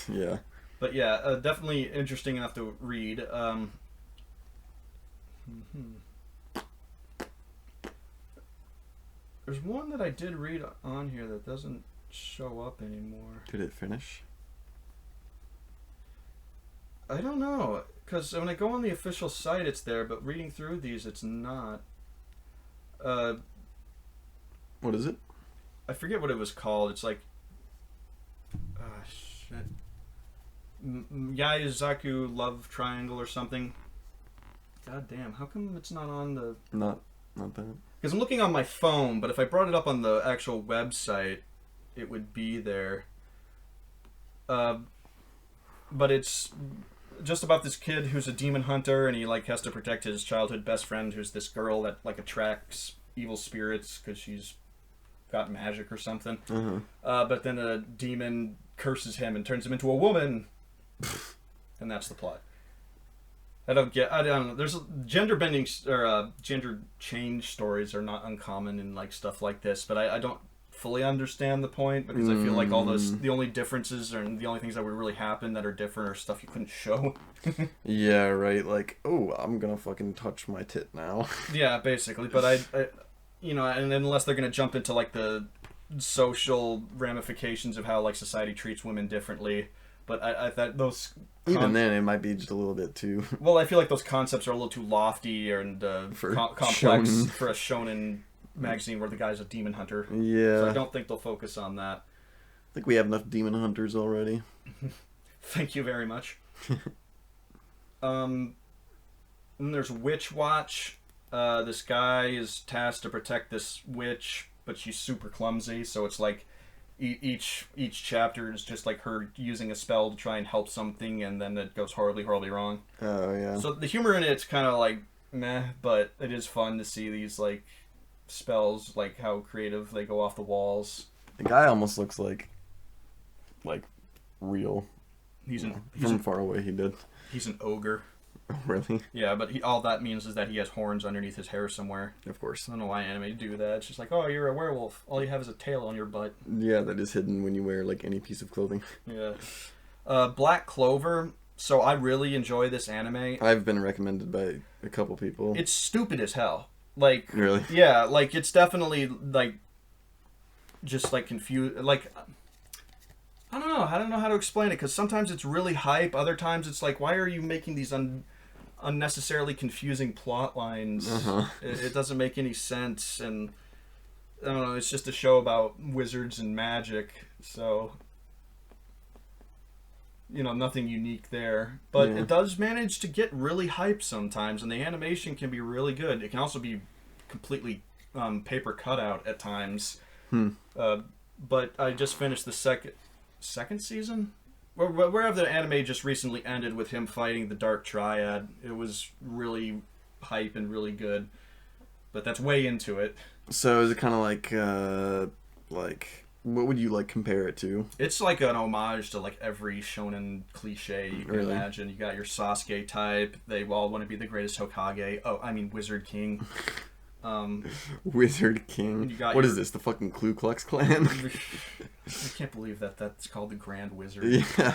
Yeah. But yeah, definitely interesting enough to read. There's one that I did read on here that doesn't show up anymore. Did it finish? I don't know, because when I go on the official site, it's there, but reading through these, it's not. What is it? I forget what it was called. It's like, shit, Miyazaki Love Triangle or something. God damn, how come it's not on the... Not that. Because I'm looking on my phone, but if I brought it up on the actual website, it would be there. But it's just about this kid who's a demon hunter, and he has to protect his childhood best friend, who's this girl that attracts evil spirits because she's got magic or something. Mm-hmm. But then a demon curses him and turns him into a woman, and that's the plot. I don't know. There's gender bending or gender change stories are not uncommon in stuff like this, but I don't fully understand the point because I feel like all the only differences and the only things that would really happen that are different are stuff you couldn't show. Yeah, right. Like, oh, I'm gonna fucking touch my tit now. Yeah, basically. But I and unless they're gonna jump into the social ramifications of how society treats women differently. But I thought those... Even then, it might be just a little bit too... Well, I feel like those concepts are a little too lofty and complex shonen. For a shonen magazine where the guy's a demon hunter. Yeah. So I don't think they'll focus on that. I think we have enough demon hunters already. Thank you very much. And there's Witch Watch. This guy is tasked to protect this witch, but she's super clumsy, so it's like each chapter is just like her using a spell to try and help something, and then it goes horribly wrong. Oh yeah. So the humor in it's kind of like meh, but it is fun to see these like spells, like how creative they go off the walls. The guy almost looks like real. From far away he did. He's an ogre. Really? Yeah, but all that means is that he has horns underneath his hair somewhere. Of course. I don't know why anime do that. It's just like, oh, you're a werewolf. All you have is a tail on your butt. Yeah, that is hidden when you wear like any piece of clothing. Yeah. Black Clover. So I really enjoy this anime. I've been recommended by a couple people. It's stupid as hell. Like, really? Yeah, like it's definitely like just like confused. Like, I don't know. I don't know how to explain it, because sometimes it's really hype. Other times it's like, why are you making these unnecessarily confusing plot lines? It doesn't make any sense, and I don't know, it's just a show about wizards and magic, so nothing unique there, but it does manage to get really hype sometimes, and the animation can be really good. It can also be completely paper cutout at times. But I just finished the second season, wherever the anime just recently ended with him fighting the Dark Triad. It was really hype and really good, but that's way into it. So is it kind of like what would you like compare it to? It's like an homage to like every shonen cliche you can imagine. You got your Sasuke type. They all want to be the greatest Hokage. Oh, I mean Wizard King. Wizard King. What is this? The fucking Ku Klux Klan? I can't believe that's called the Grand Wizard. Yeah.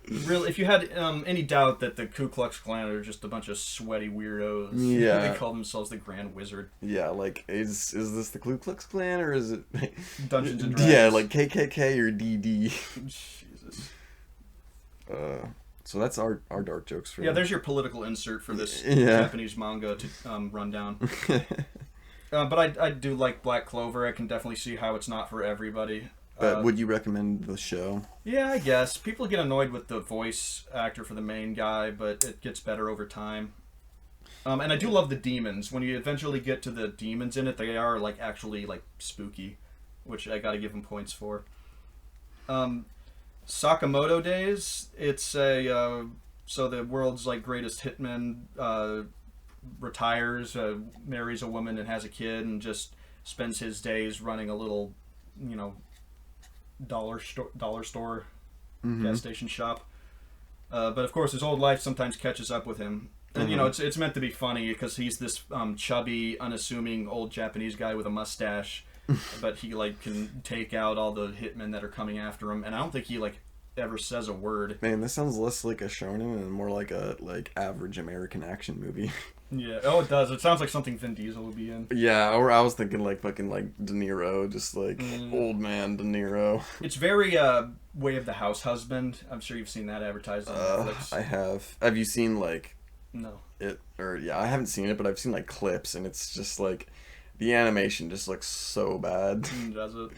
If you had any doubt that the Ku Klux Klan are just a bunch of sweaty weirdos, they call themselves the Grand Wizard. Yeah, like is this the Ku Klux Klan or is it Dungeons and Dragons? Yeah, like KKK or DD. Jesus. So that's our dark jokes for there's your political insert for this Japanese manga to rundown. But I do like Black Clover. I can definitely see how it's not for everybody. But would you recommend the show? Yeah, I guess. People get annoyed with the voice actor for the main guy, but it gets better over time. And I do love the demons. When you eventually get to the demons in it, they are like actually like spooky, which I gotta give them points for. Sakamoto Days. It's a so the world's like greatest hitman retires, marries a woman and has a kid, and just spends his days running a little, dollar store gas station shop. But of course, his old life sometimes catches up with him, and it's meant to be funny because he's this chubby, unassuming old Japanese guy with a mustache. But he like can take out all the hitmen that are coming after him, and I don't think he like ever says a word. Man, this sounds less like a shonen and more like a average American action movie. Yeah, it does. It sounds like something Vin Diesel would be in. Yeah, or I was thinking like fucking like De Niro, just like old man De Niro. It's very Way of the House Husband. I'm sure you've seen that advertised on Netflix. I have. Have you seen like No. I haven't seen it, but I've seen like clips, and it's just like the animation just looks so bad. Does it?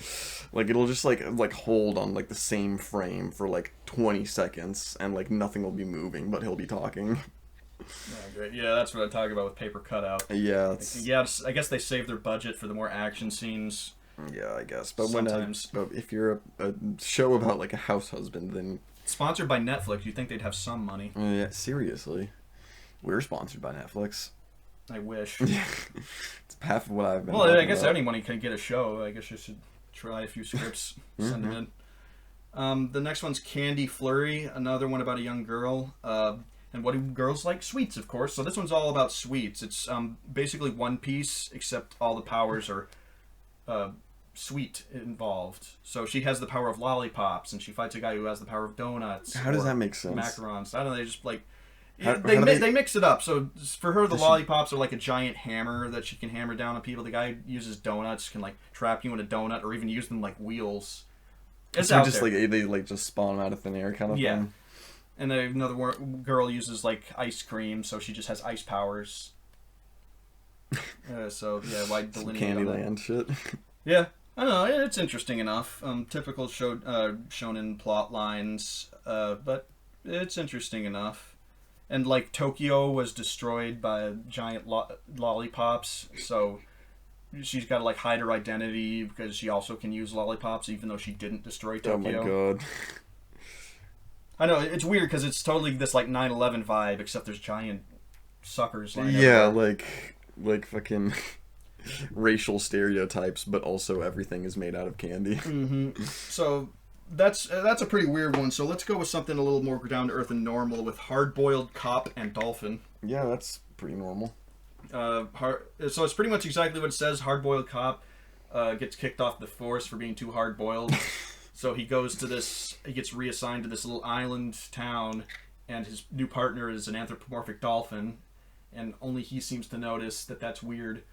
Like it'll just like hold on like the same frame for like 20 seconds, and like nothing will be moving, but he'll be talking. Oh, great. Yeah, that's what I talk about with paper cutout. Yeah. I guess they save their budget for the more action scenes. Yeah, I guess. But sometimes. But if you're a show about like a house husband, then sponsored by Netflix, you'd think they'd have some money. Yeah, seriously. We're sponsored by Netflix. I wish. It's half of what I've been. Well, I guess anyone can get a show. I guess you should try a few scripts, send them in. The next one's Candy Flurry, another one about a young girl. And what do girls like? Sweets, of course. So this one's all about sweets. It's basically One Piece, except all the powers are sweet involved. So she has the power of lollipops, and she fights a guy who has the power of donuts. How does that make sense? Macarons. I don't know. They just like they mix it up. So for her, the lollipops are like a giant hammer that she can hammer down on people. The guy uses donuts, can like trap you in a donut, or even use them like wheels. It's so out just there. Like they like just spawn out of thin air kind of thing. And then another girl uses like ice cream, so she just has ice powers. So yeah, why delineate Candyland shit? Yeah, I don't know. It's interesting enough. Typical shonen plot lines, but it's interesting enough. And like Tokyo was destroyed by giant lollipops, so she's got to like hide her identity because she also can use lollipops, even though she didn't destroy Tokyo. Oh my god. I know it's weird because it's totally this like 9/11 vibe, except there's giant suckers. Yeah, like fucking racial stereotypes, but also everything is made out of candy. Mm-hmm. So that's a pretty weird one. So let's go with something a little more down to earth and normal with Hard-Boiled Cop and Dolphin. Yeah, that's pretty normal. So it's pretty much exactly what it says. Hard-Boiled Cop gets kicked off the force for being too hard-boiled. So he gets reassigned to this little island town, and his new partner is an anthropomorphic dolphin, and only he seems to notice that that's weird.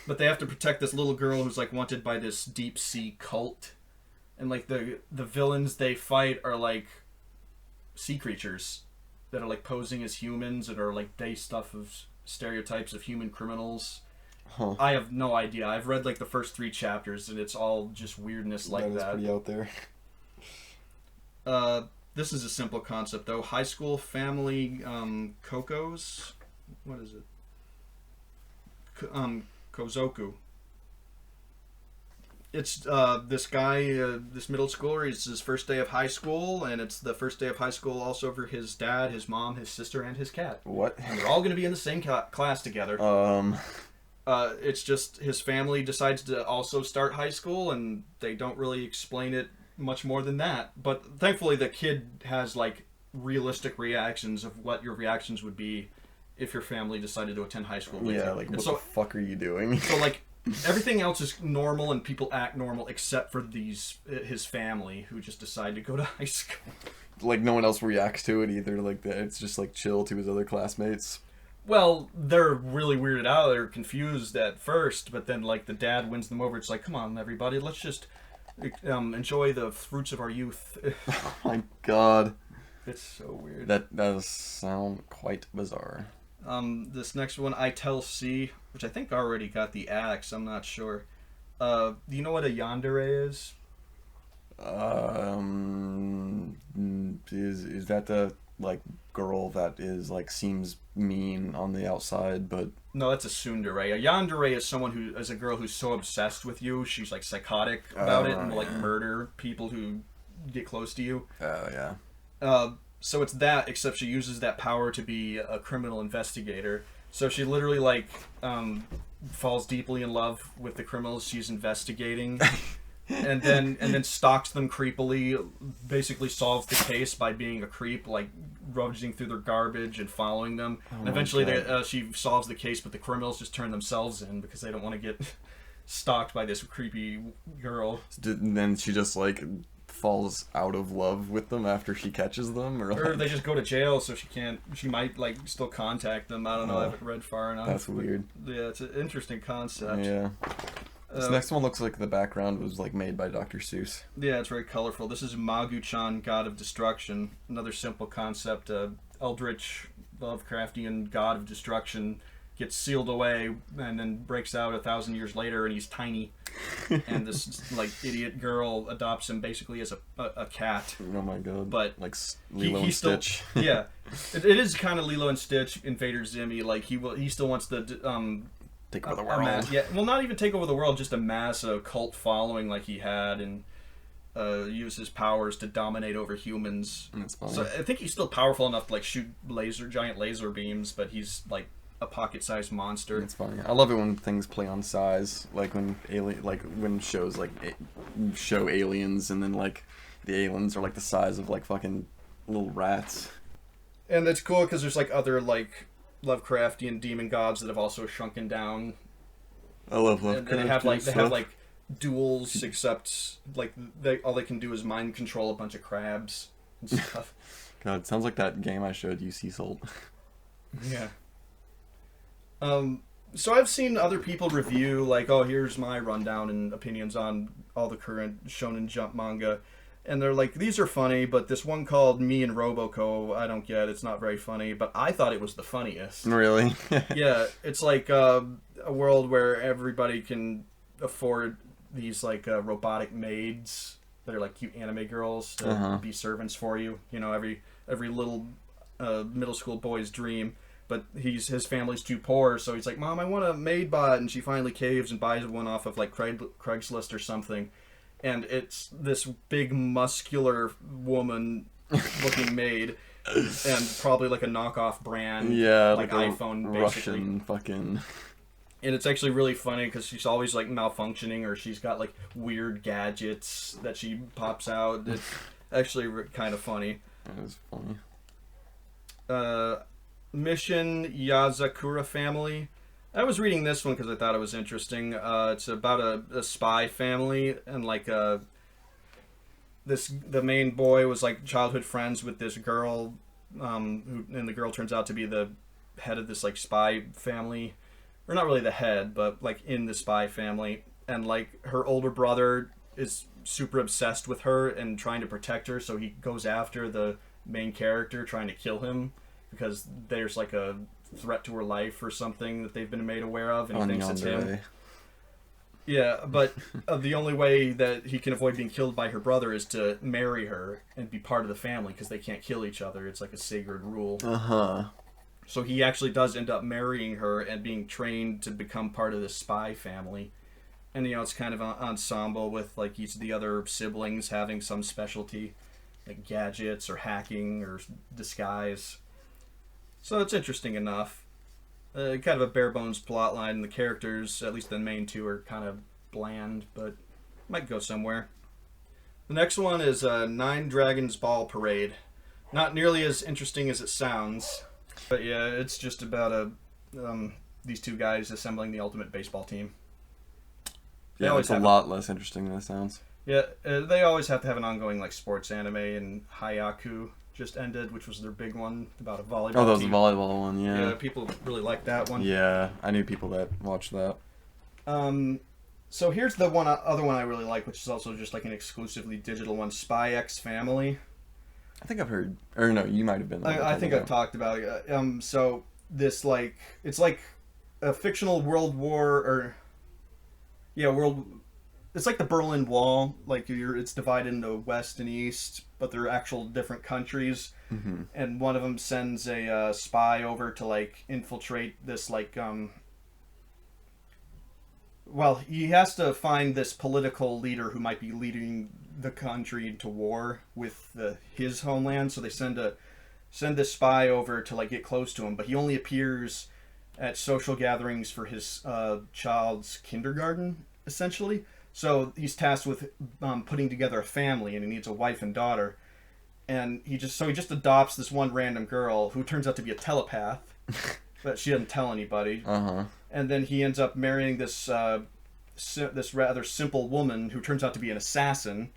But they have to protect this little girl who's like wanted by this deep sea cult, and like the villains they fight are like sea creatures that are like posing as humans and are like based off of stereotypes of human criminals. Huh. I have no idea. I've read like the first 3 chapters and it's all just weirdness like that. That is pretty out there. This is a simple concept though. High school family Kokos. What is it? Kozoku. It's this guy, this middle schooler. It's his first day of high school, and it's the first day of high school also for his dad, his mom, his sister, and his cat. What? And they're all going to be in the same class together. It's just his family decides to also start high school, and they don't really explain it much more than that. But thankfully, the kid has like realistic reactions of what your reactions would be if your family decided to attend high school with you. Yeah, like what the fuck are you doing? So like everything else is normal and people act normal except for his family who just decide to go to high school. Like no one else reacts to it either. Like it's just like chill to his other classmates. Well, they're really weirded out. They're confused at first, but then like the dad wins them over. It's like, come on, everybody, let's just enjoy the fruits of our youth. Oh my god, it's so weird. That does sound quite bizarre. This next one, I Tell C, which I think already got the axe. I'm not sure. Do you know what a yandere is? Is that the like girl that is like seems mean on the outside, but no, that's a tsundere. A yandere is someone who is a girl who's so obsessed with you, she's like psychotic about it and will like murder people who get close to you. Oh yeah. So it's that, except she uses that power to be a criminal investigator. So she literally like falls deeply in love with the criminals she's investigating. And then stalks them creepily, basically solves the case by being a creep, like rummaging through their garbage and following them. Oh and eventually she solves the case, but the criminals just turn themselves in because they don't want to get stalked by this creepy girl. And then she just like falls out of love with them after she catches them, or they just go to jail, so she might like still contact them. I don't know. I haven't read far enough. That's weird. Yeah, it's an interesting concept. Yeah. This next one looks like the background was like made by Dr. Seuss. Yeah, it's very colorful. This is Magu-chan, God of Destruction. Another simple concept. Eldritch, Lovecraftian God of Destruction gets sealed away and then breaks out 1,000 years later, and he's tiny. And this like idiot girl adopts him basically as a cat. Oh my god! But like Lilo and Stitch. Yeah, it is kind of Lilo and Stitch, Invader Zimmy. Like he still wants to take over the world. Yeah, well, not even take over the world, just amass a cult following like he had, and use his powers to dominate over humans. That's funny. So I think he's still powerful enough to like shoot giant laser beams, but he's like a pocket-sized monster. It's funny. I love it when things play on size, like when when shows like show aliens, and then like the aliens are like the size of like fucking little rats. And it's cool because there's like other like Lovecraftian demon gods that have also shrunken down. I love Lovecraft. And they have like duels, except like all they can do is mind control a bunch of crabs and stuff. God, it sounds like that game I showed you, Sea Salt. Yeah. So I've seen other people review, like, oh, here's my rundown and opinions on all the current Shonen Jump manga. And they're like, these are funny, but this one called Me and Roboco, I don't get. It's not very funny, but I thought it was the funniest. Really? Yeah, it's like a world where everybody can afford these, like, robotic maids that are, like, cute anime girls to be servants for you. You know, every little a middle school boy's dream, but his family's too poor, so he's like, Mom, I want a maid bot, and she finally caves and buys one off of like Craigslist or something, and it's this big muscular woman looking maid, and probably like a knockoff brand, like iPhone, basically. Russian fucking. And it's actually really funny because she's always like malfunctioning, or she's got like weird gadgets that she pops out. It's actually kind of funny. That is funny. Mission Yazakura Family. I was reading this one because I thought it was interesting. It's about a spy family, and like the main boy was like childhood friends with this girl, and the girl turns out to be the head of this like spy family. Or not really the head, but like in the spy family. And like her older brother is super obsessed with her and trying to protect her, so he goes after the main character, trying to kill him because there's like a threat to her life or something that they've been made aware of, and he thinks it's him. Yeah, but the only way that he can avoid being killed by her brother is to marry her and be part of the family, because they can't kill each other. It's like a sacred rule. So he actually does end up marrying her and being trained to become part of the spy family. And, you know, it's kind of an ensemble with, like, each of the other siblings having some specialty, like gadgets or hacking or disguise. So it's interesting enough. Kind of a bare-bones plotline, and the characters, at least the main two, are kind of bland, but might go somewhere. The next one is Nine Dragons Ball Parade. Not nearly as interesting as it sounds. But yeah, it's just about these two guys assembling the ultimate baseball team. Yeah, it's a lot less interesting than it sounds. Yeah, they always have to have an ongoing like sports anime, and Hayaku just ended, which was their big one about a volleyball team. Oh, that was the volleyball one, yeah. Yeah, people really like that one. Yeah, I knew people that watched that. So here's the other one I really like, which is also just like an exclusively digital one, Spy X Family. I think I've heard, or no, you might have been. I think I've talked about it. So this like it's like a fictional world war, It's like the Berlin Wall. Like it's divided into West and East, but they're actual different countries. Mm-hmm. And one of them sends a spy over to like infiltrate this like Well, he has to find this political leader who might be leading the country into war with his homeland. So they send this spy over to like get close to him, but he only appears at social gatherings for his child's kindergarten, essentially. So he's tasked with putting together a family, and he needs a wife and daughter. And he just adopts this one random girl who turns out to be a telepath, but she doesn't tell anybody. And then he ends up marrying this rather simple woman who turns out to be an assassin,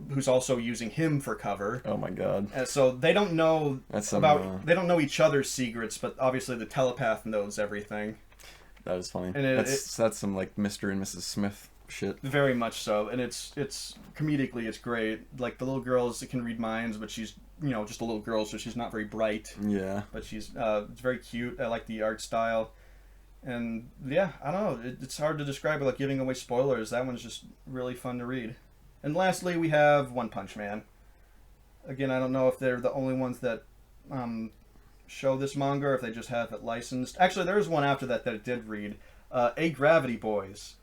who's also using him for cover. Oh my god! And so they don't know they don't know each other's secrets, but obviously the telepath knows everything. That is funny. And that's some like Mr. and Mrs. Smith shit. Very much so, and it's comedically it's great. Like the little girl can read minds, but she's just a little girl, so she's not very bright. Yeah. But she's it's very cute. I like the art style. And yeah, I don't know. It's hard to describe without giving away spoilers. That one's just really fun to read. And lastly, we have One Punch Man. Again, I don't know if they're the only ones that show this manga, or if they just have it licensed. Actually, there's one after that I did read. A Gravity Boys.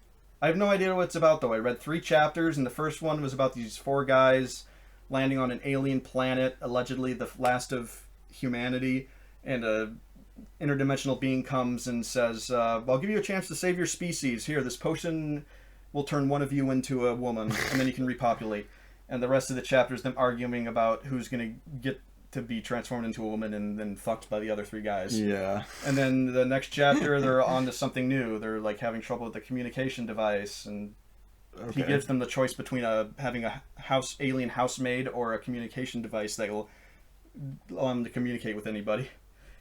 I have no idea what it's about, though. I read 3 chapters, and the first one was about these 4 guys landing on an alien planet, allegedly the last of humanity, and a interdimensional being comes and says, I'll give you a chance to save your species. Here, this potion will turn one of you into a woman, and then you can repopulate. And the rest of the chapter is them arguing about who's going to get to be transformed into a woman and then fucked by the other 3 guys. Yeah. And then the next chapter, they're on to something new. They're like having trouble with the communication device, and he gives them the choice between having a alien housemaid or a communication device that will allow them to communicate with anybody.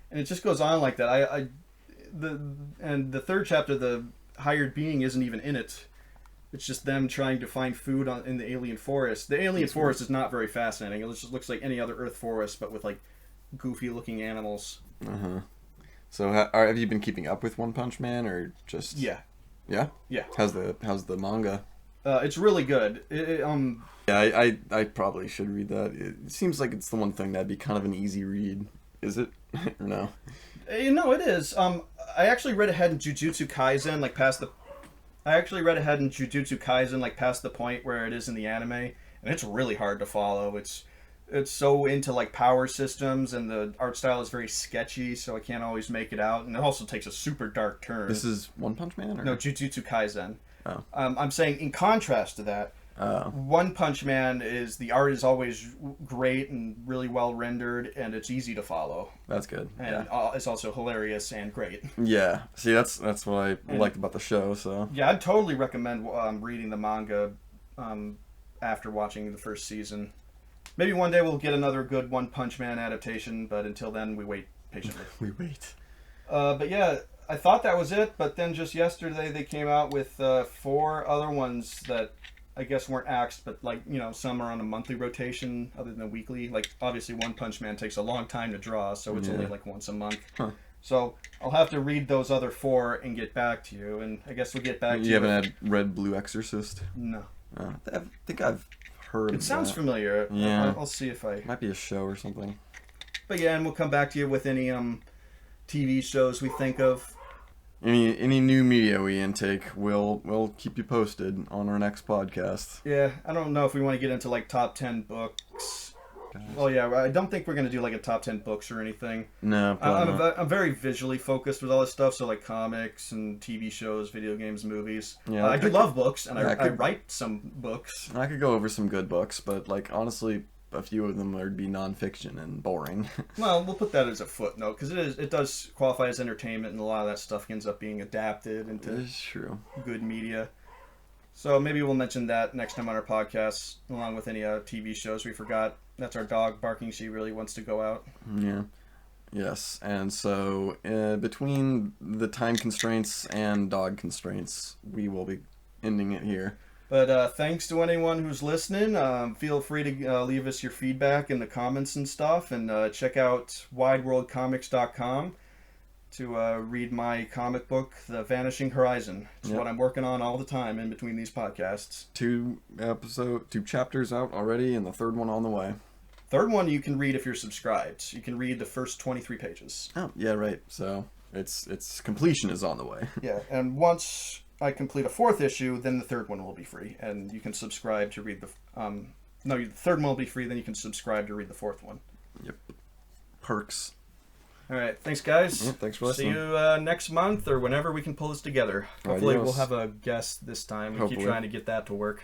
And it just goes on like that. And the 3rd chapter, the hired being isn't even in it. It's just them trying to find food in the alien forest. The alien forest is not very fascinating. It just looks like any other Earth forest, but with like goofy looking animals. So have you been keeping up with One Punch Man, or just? Yeah. Yeah. Yeah. How's the manga? It's really good. Yeah, I probably should read that. It seems like it's the one thing that'd be kind of an easy read. Is it? Or no? No, it is. I actually read ahead in Jujutsu Kaisen, like past the. I actually read ahead in Jujutsu Kaisen, like past the point where it is in the anime, and it's really hard to follow. It's so into like power systems, and the art style is very sketchy, so I can't always make it out. And it also takes a super dark turn. This is One Punch Man? Or? No, Jujutsu Kaisen. Oh. I'm saying in contrast to that, One Punch Man the art is always great and really well rendered, and it's easy to follow. That's good. And it's also hilarious and great. Yeah. See, that's what I liked about the show. So yeah, I'd totally recommend reading the manga after watching the first season. Maybe one day we'll get another good One Punch Man adaptation, but until then, we wait patiently. we wait. But yeah, I thought that was it, but then just yesterday they came out with 4 other ones that I guess weren't axed, but like, you know, some are on a monthly rotation other than weekly. Like, obviously One Punch Man takes a long time to draw, so it's only like once a month. Huh. So I'll have to read those other 4 and get back to you, and I guess we'll get back to you. You haven't had Red Blue Exorcist? No. I think I've heard It sounds familiar. Yeah. I'll see if I... Might be a show or something. But yeah, and we'll come back to you with any TV shows we think of. Any new media we intake, we'll keep you posted on our next podcast. Yeah, I don't know if we want to get into like top 10 books. Well, yeah, I don't think we're going to do like a top 10 books or anything. No, I'm very visually focused with all this stuff, so like comics and TV shows, video games, movies. Yeah, I do love books, and I write some books. I could go over some good books, but like honestly, a few of them would be nonfiction and boring. Well, we'll put that as a footnote, because it does qualify as entertainment, and a lot of that stuff ends up being adapted into It's true. good media. So maybe we'll mention that next time on our podcast, along with any TV shows we forgot. That's our dog barking. She really wants to go out. Yeah. Yes, and so between the time constraints and dog constraints, we will be ending it here. But thanks to anyone who's listening. Feel free to leave us your feedback in the comments and stuff, and check out wideworldcomics.com to read my comic book, The Vanishing Horizon. It's what I'm working on all the time in between these podcasts. 2 chapters out already, and the 3rd one on the way. 3rd one you can read if you're subscribed. You can read the first 23 pages. Oh, yeah, right. So its completion is on the way. Yeah, and once I complete a 4th issue, then the 3rd one will be free, and you can subscribe to read the. The 3rd one will be free. Then you can subscribe to read the 4th one. Yep. Perks. All right, thanks guys. Yeah, thanks for listening. See you next month or whenever we can pull this together. Hopefully Adios. we'll have a guest this time. We keep trying to get that to work.